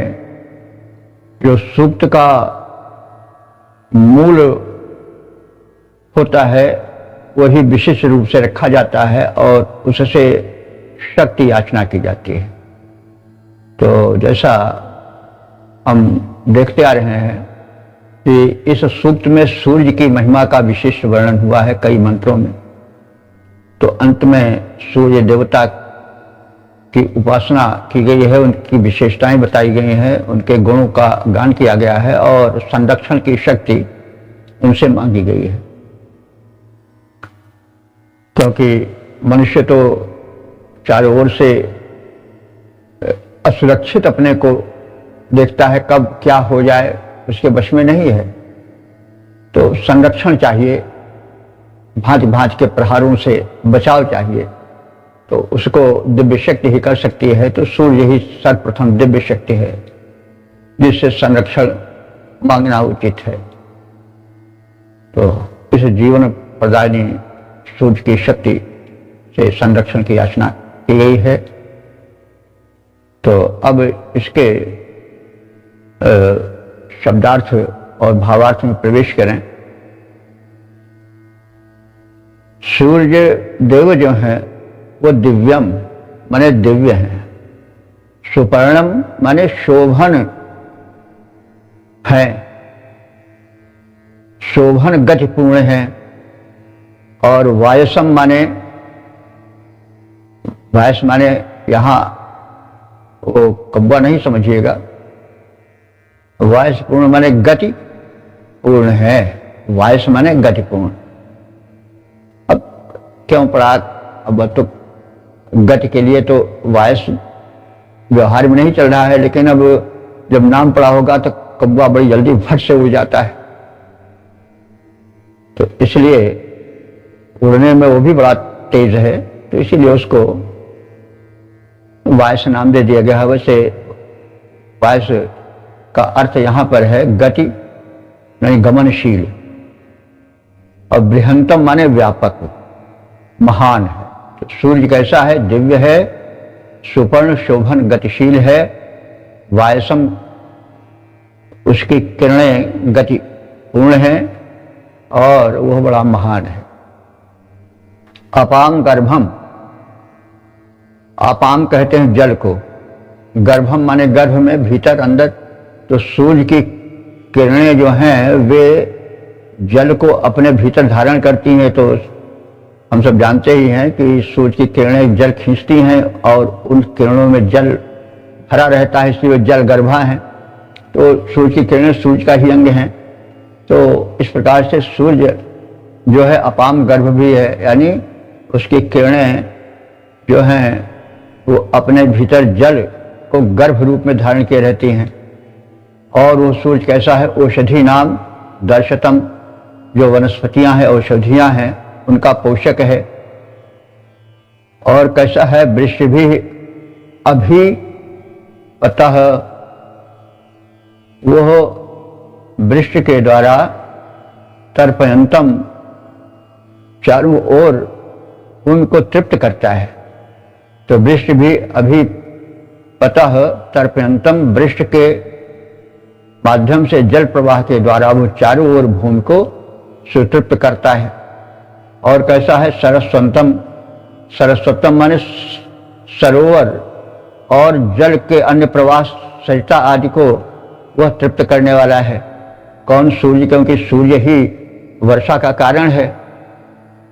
Speaker 1: जो सूक्त का मूल होता है वही विशेष रूप से रखा जाता है और उससे शक्ति याचना की जाती है। तो जैसा हम देखते आ रहे हैं कि इस सूक्त में सूर्य की महिमा का विशेष वर्णन हुआ है कई मंत्रों में। तो अंत में सूर्य देवता की उपासना की गई है, उनकी विशेषताएं बताई गई हैं, उनके गुणों का गान किया गया है और संरक्षण की शक्ति उनसे मांगी गई है। क्योंकि मनुष्य तो चारों ओर से असुरक्षित अपने को देखता है कब क्या हो जाए, उसके वश में नहीं है। तो संरक्षण चाहिए, भांति भांति के प्रहारों से बचाव चाहिए, तो उसको दिव्य शक्ति ही कर सकती है। तो सूर्य ही सर्वप्रथम दिव्य शक्ति है जिससे संरक्षण मांगना उचित है। तो इस जीवन प्रदायिनी सूर्य की शक्ति से संरक्षण की याचना की गई है। तो अब इसके शब्दार्थ और भावार्थ में प्रवेश करें। सूर्य देव जो है वो दिव्यम माने दिव्य है, सुपर्णम माने शोभन है, शोभन गतिपूर्ण है, और वायसम माने, वायस माने यहां वो कब्बा नहीं समझिएगा, वायस पूर्ण माने गति पूर्ण है, वायस माने गतिपूर्ण। अब क्यों पढ़ा, अब तो गति के लिए तो वायस व्यवहार में नहीं चल रहा है, लेकिन अब जब नाम पड़ा होगा तो कब्बा बड़ी जल्दी फट से उड़ जाता है, तो इसलिए उड़ने में वो भी बड़ा तेज है, तो इसीलिए उसको वायस नाम दे दिया गया है। वैसे वायस का अर्थ यहां पर है गति नहीं गमनशील, और बृहंतम माने व्यापक, महान है। तो सूर्य कैसा है, दिव्य है, सुपर्ण शोभन गतिशील है, वायसम उसकी किरणें गति पूर्ण है और वह बड़ा महान है। अपाम गर्भम, अपाम कहते हैं जल को, गर्भम माने गर्भ में भीतर अंदर। तो सूर्य की किरणें जो हैं वे जल को अपने भीतर धारण करती हैं। तो हम सब जानते ही हैं कि सूर्य की किरणें जल खींचती हैं और उन किरणों में जल भरा रहता है, इसलिए जल गर्भा हैं। तो सूर्य की किरणें सूर्य का ही अंग हैं। तो इस प्रकार से सूर्य जो है अपाम गर्भ भी है, यानी उसकी किरणें जो हैं वो अपने भीतर जल को गर्भ रूप में धारण किए रहती हैं। और वो सूर्य कैसा है, औषधि नाम दर्शतम, जो वनस्पतियां हैं औषधियां हैं उनका पोषक है। और कैसा है, वृक्ष भी अभी अतः, वह वृक्ष के द्वारा तर्पयंतम चारों ओर उनको तृप्त करता है। तो वृक्ष भी अभी अतः तर्पयंतम, वृक्ष के माध्यम से जल प्रवाह के द्वारा वो चारों ओर भूमि को सुतृप्त करता है। और कैसा है, सरस्वतम, सरस्वतम माने सरोवर और जल के अन्य प्रवाह सरिता आदि को वह तृप्त करने वाला है। कौन, सूर्य, क्योंकि सूर्य ही वर्षा का कारण है।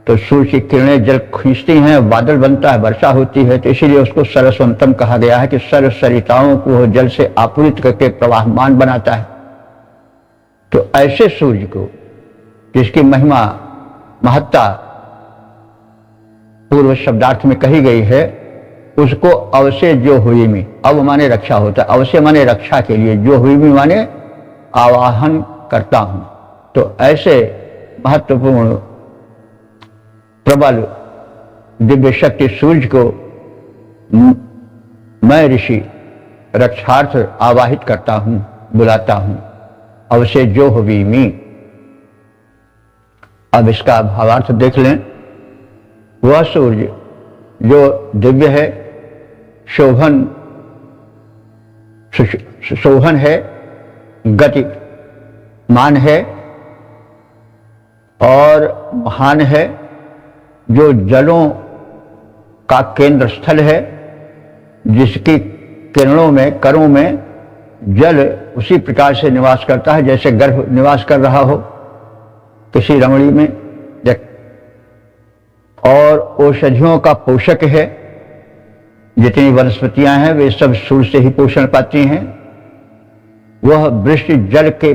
Speaker 1: तो सूर्य की किरणें जल खींचती हैं, बादल बनता है, वर्षा होती है। तो इसीलिए उसको सरस्वतम कहा गया है कि सर्व सरिताओं को वह जल से आपूरित करके प्रवाहमान बनाता है। तो ऐसे सूर्य को, जिसकी महिमा महत्ता पूर्व शब्दार्थ में कही गई है, उसको अवश्य जो हुई में, अव माने रक्षा होता है, अवश्य माने रक्षा के लिए, जो हुई में माने आवाहन करता हूं। तो ऐसे महत्वपूर्ण प्रबल दिव्य शक्ति सूर्य को मैं ऋषि रक्षार्थ आवाहित करता हूं, बुलाता हूं, अवश्य जो हुई मी। अब इसका भावार्थ देख लें। वह सूर्य जो दिव्य है, शोभन शोभन है, गति मान है और महान है, जो जलों का केंद्र स्थल है, जिसकी किरणों में, करों में जल उसी प्रकार से निवास करता है जैसे गर्भ निवास कर रहा हो किसी रमणी में। और औषधियों का पोषक है, जितनी वनस्पतियां हैं वे सब सूर्य से ही पोषण पाती हैं। वह वृक्ष जल के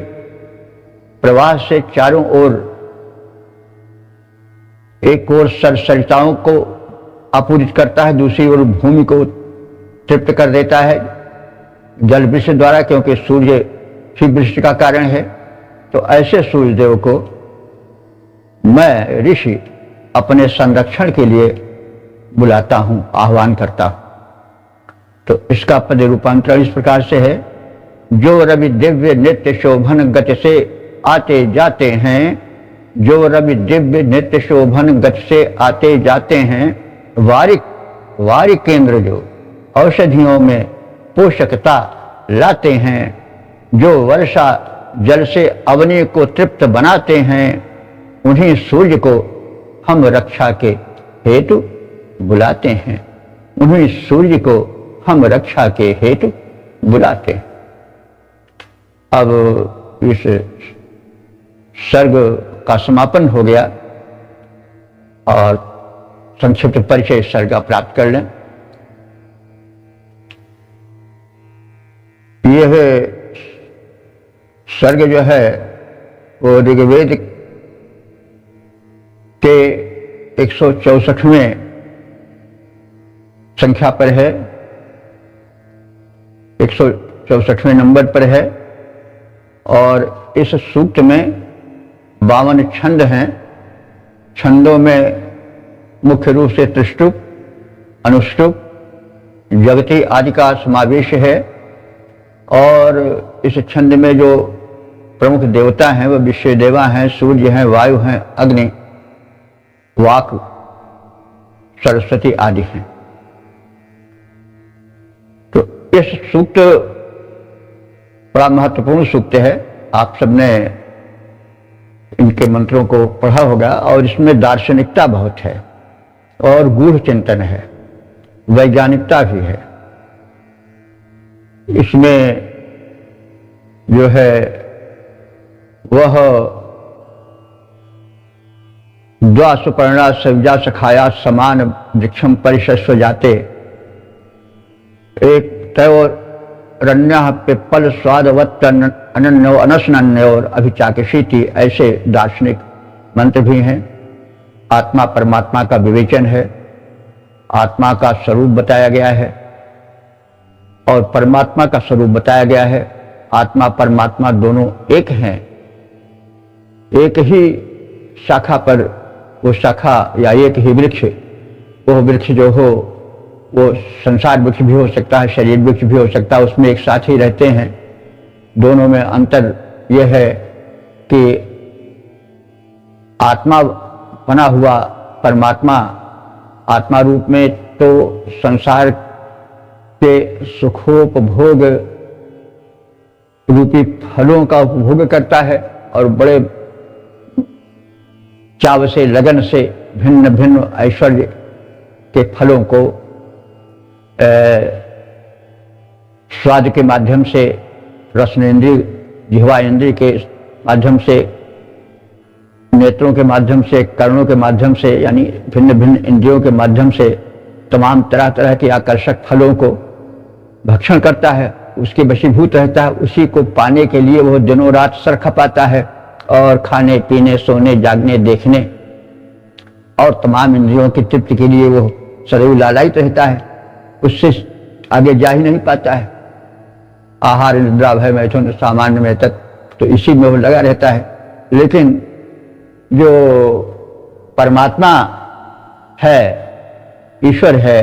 Speaker 1: प्रवाह से चारों ओर, एक ओर सरिताओं को आपूरित करता है, दूसरी ओर भूमि को तृप्त कर देता है। जल वृक्ष द्वारा, क्योंकि सूर्य ही वृक्ष का कारण है। तो ऐसे सूर्य देव को मैं ऋषि अपने संरक्षण के लिए बुलाता हूं, आह्वान करता हूं। तो इसका पद रूपांतरण इस प्रकार से है, जो रवि दिव्य नित्य शोभन गति से आते जाते हैं, जो रवि दिव्य नित्य शोभन गति से आते जाते हैं, वारिक केंद्र जो औषधियों में पोषकता लाते हैं, जो वर्षा जल से अवनि को तृप्त बनाते हैं, उन्हीं सूर्य को हम रक्षा के हेतु बुलाते हैं, उन्हीं सूर्य को हम रक्षा के हेतु बुलाते हैं। अब इस सर्ग का समापन हो गया और संक्षिप्त परिचय सर्ग का प्राप्त कर लें। यह सर्ग जो है वो ऋग्वेद के 164वें संख्या पर है, 164वें नंबर पर है और इस सूक्त में 52 छंद हैं। छंदों में मुख्य रूप से त्रिष्टुप, अनुष्टुप, जगति आदि का समावेश है और इस छंद में जो प्रमुख देवता हैं वह विश्व देवा हैं, सूर्य हैं, वायु हैं, अग्नि, वाक, सरस्वती आदि हैं। तो इस सूक्त बड़ा महत्वपूर्ण सूक्त है। आप सबने इनके मंत्रों को पढ़ा होगा और इसमें दार्शनिकता बहुत है और गूढ़ चिंतन है, वैज्ञानिकता भी है। इसमें जो है वह द्वा सुपर्णा सविजा सखाया समान वृक्षम परिशस्व जाते, एक तयोरन्यः पिप्पल स्वादवत् अनन्यो अनशनन्योर अभिचाकशीति, ऐसे दार्शनिक मंत्र भी हैं। आत्मा परमात्मा का विवेचन है, आत्मा का स्वरूप बताया गया है और परमात्मा का स्वरूप बताया गया है। आत्मा परमात्मा दोनों एक हैं, एक ही शाखा पर वो शाखा या एक ही वृक्ष, वो वृक्ष जो हो वो संसार वृक्ष भी हो सकता है, शरीर वृक्ष भी हो सकता है, उसमें एक साथ ही रहते हैं। दोनों में अंतर यह है कि आत्मा बना हुआ परमात्मा आत्मा रूप में तो संसार के सुखोपभोग रूपी फलों का उपभोग करता है और बड़े चाव से, लगन से भिन्न भिन्न ऐश्वर्य के फलों को स्वाद के माध्यम से, रसनेन्द्रिय, जिह्वा इंद्रिय के माध्यम से, नेत्रों के माध्यम से, कर्णों के माध्यम से, यानी भिन्न भिन्न इंद्रियों के माध्यम से तमाम तरह तरह के आकर्षक फलों को भक्षण करता है, उसके वशीभूत रहता है। उसी को पाने के लिए वह दिनों रात सर खपाता है और खाने पीने, सोने, जागने, देखने और तमाम इंद्रियों की तृप्ति के लिए वो सदैव लालायित रहता है, उससे आगे जा ही नहीं पाता है। आहार निद्रा भय मैथुन सामान्य में तक, तो इसी में वो लगा रहता है। लेकिन जो परमात्मा है, ईश्वर है,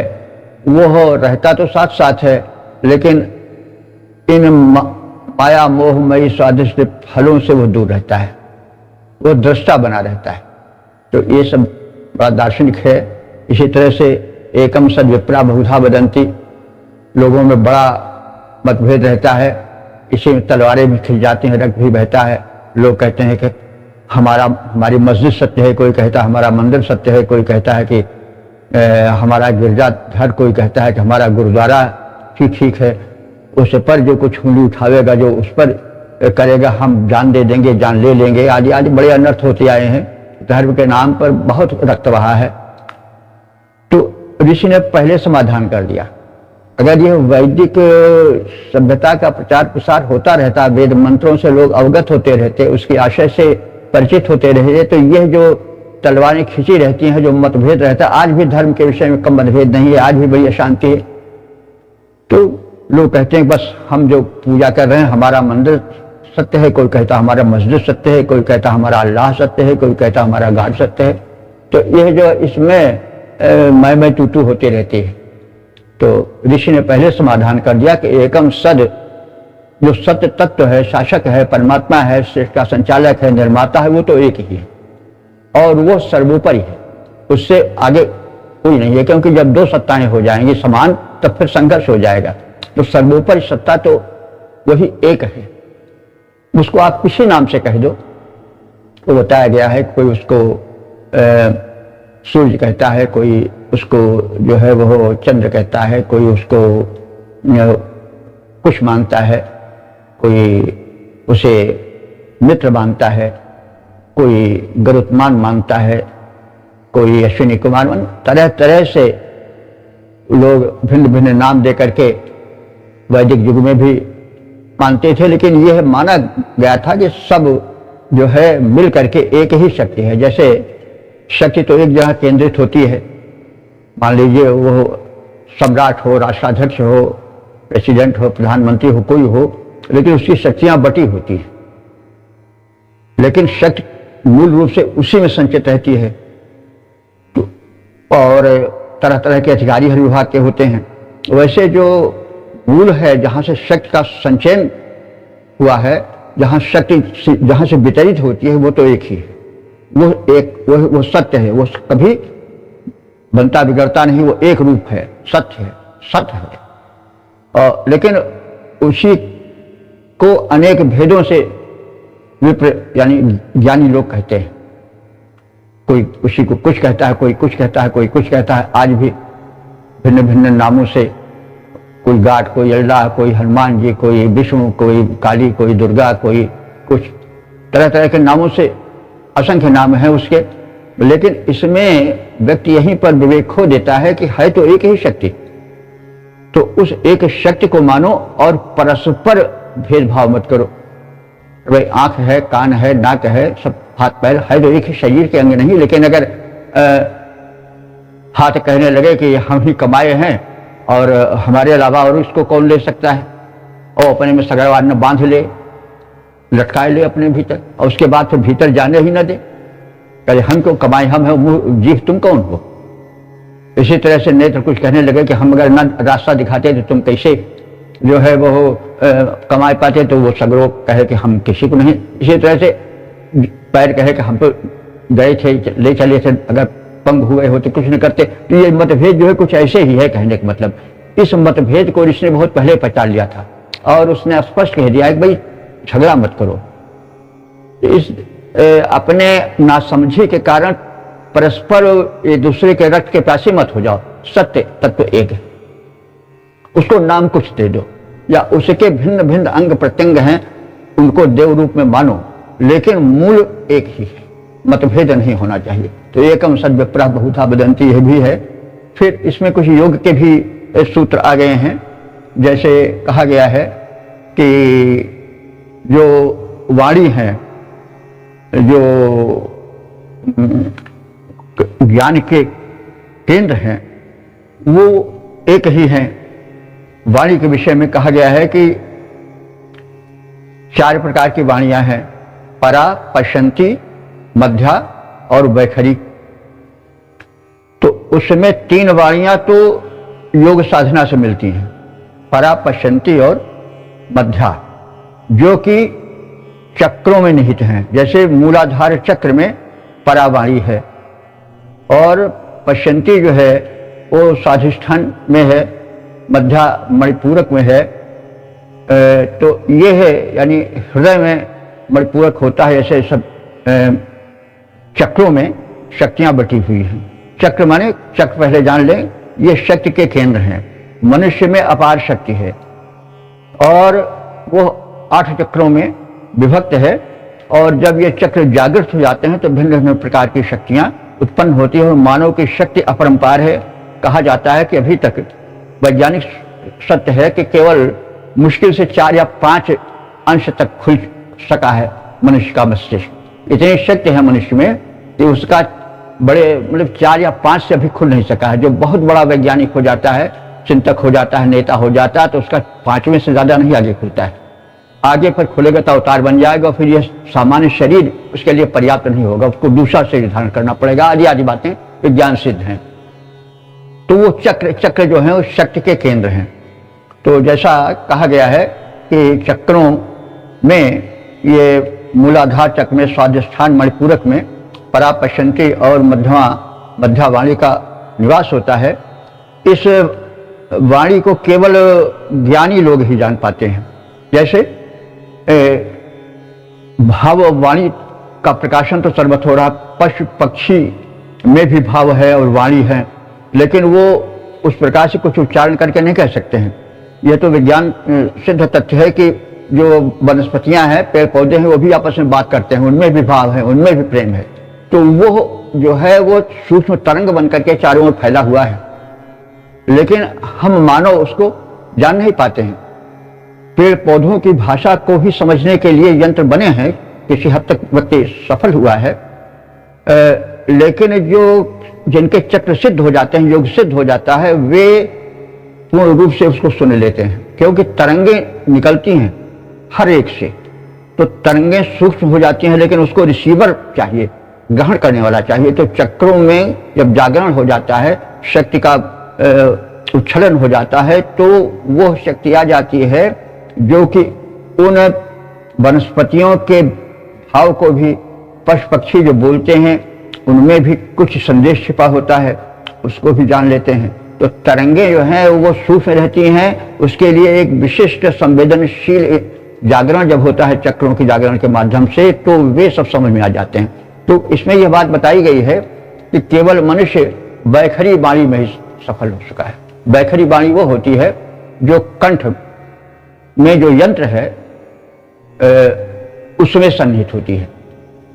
Speaker 1: वो रहता तो साथ साथ है, लेकिन इन माया मोहमयी स्वादिष्ट फलों से वो दूर रहता है, वो दृष्टा बना रहता है। तो ये सब बड़ा दार्शनिक है। इसी तरह से एकम सद विप्रा बहुधा वदंती, लोगों में बड़ा मतभेद रहता है, इसी में तलवारें भी खिल जाती हैं, रक्त भी बहता है। लोग कहते हैं कि हमारी मस्जिद सत्य है, कोई कहता है हमारा मंदिर सत्य है, कोई कहता है कि हमारा गिरजा घर, कोई कहता है कि हमारा गुरुद्वारा ठीक है, उस पर जो कुछ उंगली उठावेगा, जो उस पर करेगा, हम जान दे देंगे, जान ले लेंगे, आदि आदि बड़े अनर्थ होते आए हैं। धर्म के नाम पर बहुत रक्त बहा है। तो ऋषि ने पहले समाधान कर दिया, अगर यह वैदिक सभ्यता का प्रचार प्रसार होता रहता, वेद मंत्रों से लोग अवगत होते रहते, उसके आशय से परिचित होते रहे, तो यह जो तलवारें खिंची रहती हैं, जो मतभेद रहता है, आज भी धर्म के विषय में कम मतभेद नहीं है, आज भी बड़ी अशांति है। तो लोग कहते हैं बस हम जो पूजा कर रहे हैं हमारा मंदिर सत्य है, कोई कहता हमारा मस्जिद सत्य है, कोई कहता हमारा अल्लाह सत्य है, कोई कहता हमारा गॉड सत्य है। तो यह जो इसमें मैं तू होती रहती है। तो ऋषि ने पहले समाधान कर दिया कि एकम सद, जो सत्य तत्व है, शासक है, परमात्मा है, श्रेष्ठ का संचालक है, निर्माता है, वो तो एक ही है और वो सर्वोपरि है, उससे आगे कोई नहीं है। क्योंकि जब दो सत्ताएं हो जाएंगी समान तब फिर संघर्ष हो जाएगा। तो सर्वोपरि सत्ता तो वही एक है, उसको आप किसी नाम से कह दो। तो बताया गया है कोई उसको सूर्य कहता है, कोई उसको जो है वो चंद्र कहता है, कोई उसको कुश मानता है, कोई उसे मित्र मानता है, कोई गरुत्मान मानता है, कोई अश्विनी कुमार मान, तरह तरह से लोग भिन्न भिन्न नाम दे करके वैदिक युग में भी मानते थे। लेकिन यह माना गया था कि सब जो है मिल करके एक ही शक्ति है। जैसे शक्ति तो एक जगह केंद्रित होती है, मान लीजिए वो सम्राट हो, राष्ट्राध्यक्ष हो, प्रेसिडेंट हो, प्रधानमंत्री हो, कोई हो, लेकिन उसकी शक्तियां बटी होती है, लेकिन शक्ति मूल रूप से उसी में संचित रहती है। तो और तरह तरह के अधिकारी हर विभाग के होते हैं। वैसे जो मूल है जहां से शक्ति का संचयन हुआ है, जहां शक्ति जहां से वितरित होती है, वो तो एक ही है, वो सत्य है, वो कभी बनता बिगड़ता नहीं, वो एक रूप है, सत्य है, सत्य है। लेकिन उसी को अनेक भेदों से विप्र यानी ज्ञानी लोग कहते हैं। कोई उसी को कुछ कहता है, कोई कुछ कहता है, कोई कुछ कहता है। आज भी भिन्न भिन्न नामों से कोई गाड, कोई अल्लाह, कोई हनुमान जी, कोई विष्णु, कोई काली, कोई दुर्गा, कोई कुछ तरह तरह के नामों से असंख्य नाम हैं उसके। लेकिन इसमें व्यक्ति यहीं पर विवेक खो देता है कि है तो एक ही शक्ति, तो उस एक शक्ति को मानो और परस्पर भेदभाव मत करो। भाई आंख है, कान है, नाक है, सब हाथ पैर है, तो एक ही शरीर के अंग नहीं। लेकिन अगर हाथ कहने लगे कि हम ही कमाए हैं और हमारे अलावा और इसको कौन ले सकता है, और अपने में सगरवार न बांध ले, लटकाए ले अपने भीतर, और उसके बाद फिर भीतर जाने ही न दे, कहे हम क्यों कमाए, हम है मुंह जीभ तुम कौन हो। इसी तरह से नेत्र कुछ कहने लगे कि हम अगर न रास्ता दिखाते तो तुम कैसे जो है वो कमाए पाते, तो वो सगरों कहे कि हम किसी को नहीं। इसी तरह से पैर कहे कि हम तो गए थे, ले चले थे, अगर पंग हुए होते कुछ नहीं करते। तो ये मतभेद जो है कुछ ऐसे ही है कहने का मतलब। इस मतभेद को ऋषि ने बहुत पहले पहचान लिया था और उसने स्पष्ट कह दिया कि भाई झगड़ा मत करो। इस अपने नासमझी के कारण परस्पर एक दूसरे के रक्त के प्यासे मत हो जाओ। सत्य तत्व एक है, उसको नाम कुछ दे दो, या उसके भिन्न भिन्न अंग प्रत्यंग हैं, उनको देव रूप में मानो, लेकिन मूल एक ही है, मतभेद नहीं होना चाहिए। तो एकम सद विप्रा बहुधा वदन्ति, यह भी है। फिर इसमें कुछ योग के भी सूत्र आ गए हैं। जैसे कहा गया है कि जो वाणी है, जो ज्ञान के केंद्र हैं, वो एक ही हैं। वाणी के विषय में कहा गया है कि 4 प्रकार की वाणियां हैं, परा, पश्यंती, मध्या और वैखरी। तो उसमें 3 वाणियां तो योग साधना से मिलती हैं, परा, पश्यंती और मध्या, जो कि चक्रों में निहित हैं। जैसे मूलाधार चक्र में परा वाणी है और पश्यंती जो है वो स्वाधिष्ठान में है, मध्या मणिपूरक में है। तो ये है, यानी हृदय में मणिपूरक होता है। ऐसे सब चक्रों में शक्तियां बटी हुई हैं। चक्र माने, चक्र पहले जान लें, ये शक्ति के केंद्र हैं। मनुष्य में अपार शक्ति है और वो 8 चक्रों में विभक्त है। और जब ये चक्र जागृत हो जाते हैं तो भिन्न भिन्न प्रकार की शक्तियां उत्पन्न होती है और मानव की शक्ति अपरंपार है। कहा जाता है कि अभी तक वैज्ञानिक सत्य है कि केवल मुश्किल से 4 या 5 अंश तक खुल सका है मनुष्य का मस्तिष्क। इतनी शक्ति है मनुष्य में कि उसका बड़े मतलब 4 या 5 से अभी खुल नहीं सका है। जो बहुत बड़ा वैज्ञानिक हो जाता है चिंतक हो जाता है, नेता हो जाता है, तो उसका 5वें से ज्यादा नहीं आगे खुलता है। आगे फिर खुलेगा तो अवतार बन जाएगा, फिर यह सामान्य शरीर उसके लिए पर्याप्त नहीं होगा, उसको दूसरा शरीर धारण करना पड़ेगा। आदि आदि बातें विज्ञान सिद्ध हैं। तो वो चक्र जो है वो शक्ति के केंद्र हैं। तो जैसा कहा गया है कि चक्रों में ये मूलाधार चक्र में, स्वादिष्ठान मणिपूरक में परापश्यंती और मध्या वाणी का निवास होता है। इस वाणी को केवल ज्ञानी लोग ही जान पाते हैं। जैसे भाव वाणी का प्रकाशन तो सर्वत्र हो रहा, पशु पक्षी में भी भाव है और वाणी है, लेकिन वो उस प्रकार से कुछ उच्चारण करके नहीं कह सकते हैं। यह तो विज्ञान सिद्ध तथ्य है कि जो वनस्पतियां हैं, पेड़ पौधे हैं, वो भी आपस में बात करते हैं, उनमें भी भाव है, उनमें भी प्रेम है। तो वो जो है वो सूक्ष्म तरंग बन करके चारों ओर फैला हुआ है, लेकिन हम मानव उसको जान नहीं पाते हैं। पेड़ पौधों की भाषा को ही समझने के लिए यंत्र बने हैं, किसी हद तक व्यक्ति सफल हुआ है, लेकिन जो जिनके चक्र सिद्ध हो जाते हैं, योग सिद्ध हो जाता है, वे पूर्ण रूप से उसको सुन लेते हैं, क्योंकि तरंगे निकलती हैं हर एक से। तो तरंगे सूक्ष्म हो जाती हैं, लेकिन उसको रिसीवर चाहिए, ग्रहण करने वाला चाहिए। तो चक्रों में जब जागरण हो जाता है, शक्ति का उच्छलन हो जाता है, तो वो शक्ति आ जाती है जो कि उन वनस्पतियों के भाव को भी, पशु पक्षी जो बोलते हैं उनमें भी कुछ संदेश छिपा होता है, उसको भी जान लेते हैं। तो तरंगे जो हैं वो सूक्ष्म रहती हैं, उसके लिए एक विशिष्ट संवेदनशील जागरण जब होता है चक्रों की जागरण के माध्यम से, तो वे सब समझ में आ जाते हैं। तो इसमें यह बात बताई गई है कि केवल मनुष्य वैखरी वाणी में ही सफल हो चुका है। वैखरी वाणी वो होती है जो कंठ में जो यंत्र है उसमें सन्निहित होती है।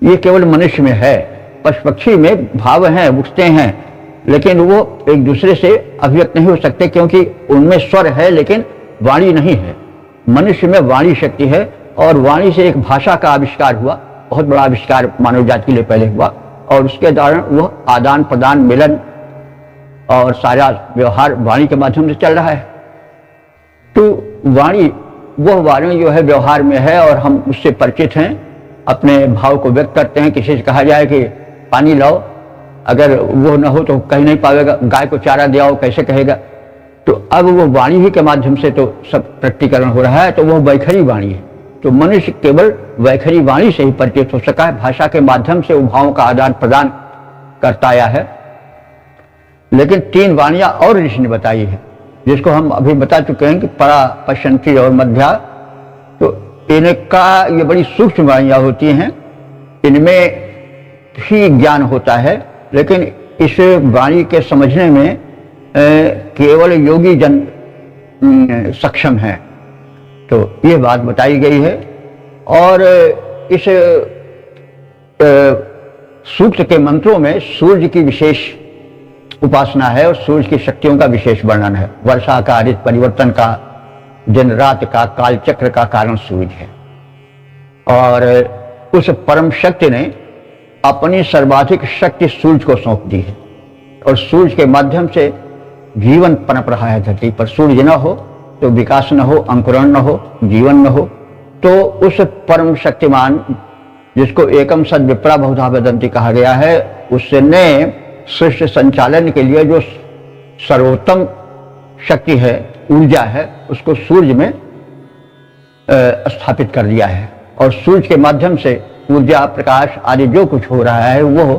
Speaker 1: ये केवल मनुष्य में है। पशु पक्षी में भाव हैं, उठते हैं, लेकिन वो एक दूसरे से अभिव्यक्त नहीं हो सकते, क्योंकि उनमें स्वर है लेकिन वाणी नहीं है। मनुष्य में वाणी शक्ति है, और वाणी से एक भाषा का आविष्कार हुआ, बहुत बड़ा आविष्कार मानव जाति के लिए पहले हुआ, और उसके दौरान वह आदान प्रदान, मिलन और सारा व्यवहार वाणी के माध्यम से चल रहा है। तो वाणी वह वाणी जो है व्यवहार में है, और हम उससे परिचित हैं, अपने भाव को व्यक्त करते हैं। किसी से कहा जाए कि पानी लाओ, अगर वो न हो तो कहीं नहीं पाएगा, गाय को चारा दिलाओ कैसे कहेगा। तो अब वो वाणी ही के माध्यम से तो सब प्रकटीकरण हो रहा है, तो वह वैखरी वाणी है। तो मनुष्य केवल वैखरी वाणी से ही परिचित हो सका है, भाषा के माध्यम से भावों का आदान प्रदान करता आया है। लेकिन 3 वाणियां और ऋषि ने बताई है, जिसको हम अभी बता चुके हैं कि परा, पश्यंती और मध्या। तो इनका ये बड़ी सूक्ष्म वाणियां होती हैं, इनमें ही ज्ञान होता है, लेकिन इस वाणी के समझने में केवल योगी जन सक्षम है। तो ये बात बताई गई है। और इस सूक्त के मंत्रों में सूर्य की विशेष उपासना है, और सूर्य की शक्तियों का विशेष वर्णन है। वर्षा का, ऋतु परिवर्तन का, दिन रात का, काल चक्र का कारण सूर्य है। और उस परम शक्ति ने अपनी सर्वाधिक शक्ति सूर्य को सौंप दी है, और सूर्य के माध्यम से जीवन पनप रहा है धरती पर। सूर्य न हो तो विकास न हो, अंकुरण न हो, जीवन न हो। तो उस परम शक्तिमान, जिसको एकम सद विप्रा बहुधा वदंती कहा गया है, उसने सृष्टि संचालन के लिए जो सर्वोत्तम शक्ति है, ऊर्जा है, उसको सूर्य में स्थापित कर दिया है। और सूर्य के माध्यम से ऊर्जा, प्रकाश आदि जो कुछ हो रहा है वो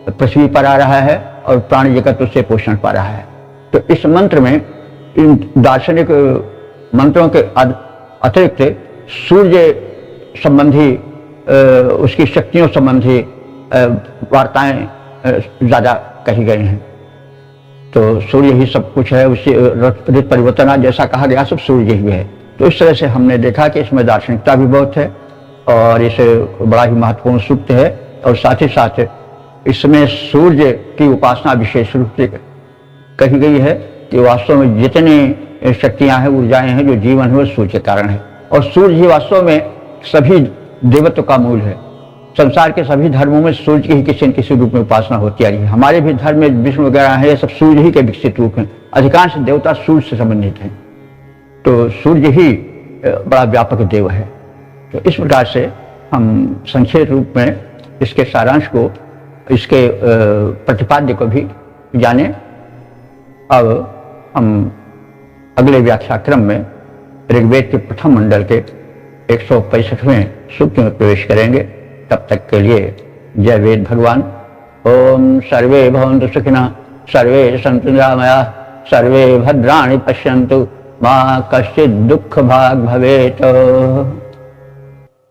Speaker 1: पृथ्वी पर आ रहा है, और प्राणी जगत उससे पोषण पा रहा है। तो इस मंत्र में, इन दार्शनिक मंत्रों के अतिरिक्त सूर्य संबंधी, उसकी शक्तियों संबंधी वार्ताएं ज़्यादा कही गई हैं। तो सूर्य ही सब कुछ है, उससे ऋतु परिवर्तन जैसा कहा गया सब सूर्य ही है। तो इस तरह से हमने देखा कि इसमें दार्शनिकता भी बहुत है, और इसे बड़ा ही महत्वपूर्ण सूक्त है। और साथ ही साथ इसमें सूर्य की उपासना विशेष रूप से कही गई है कि वास्तव में जितनी शक्तियां हैं, ऊर्जाएं हैं, जो जीवन है वो सूर्य के कारण है। और सूर्य ही वास्तव में सभी देवत्व का मूल है। संसार के सभी धर्मों में सूर्य की ही किसी न किसी रूप में उपासना होती आ रही है। हमारे भी धर्म में विष्णु वगैरह है, ये सब सूर्य ही के विकसित रूप हैं। अधिकांश देवता सूर्य से संबंधित हैं, तो सूर्य ही बड़ा व्यापक देव है। तो इस प्रकार से हम संक्षेप रूप में इसके सारांश को, इसके प्रतिपाद्य को भी जाने। अब हम अगले व्याख्याक्रम में ऋग्वेद के प्रथम मंडल के 165वें सूक्त में प्रवेश करेंगे। तब तक के लिए जय वेद भगवान। ओम सर्वे भवन्तु सुखिनः, सर्वे सन्तु निरामयाः, सर्वे भद्राणि पश्यन्तु, मा कश्चित् दुःख भाग् भवेत्।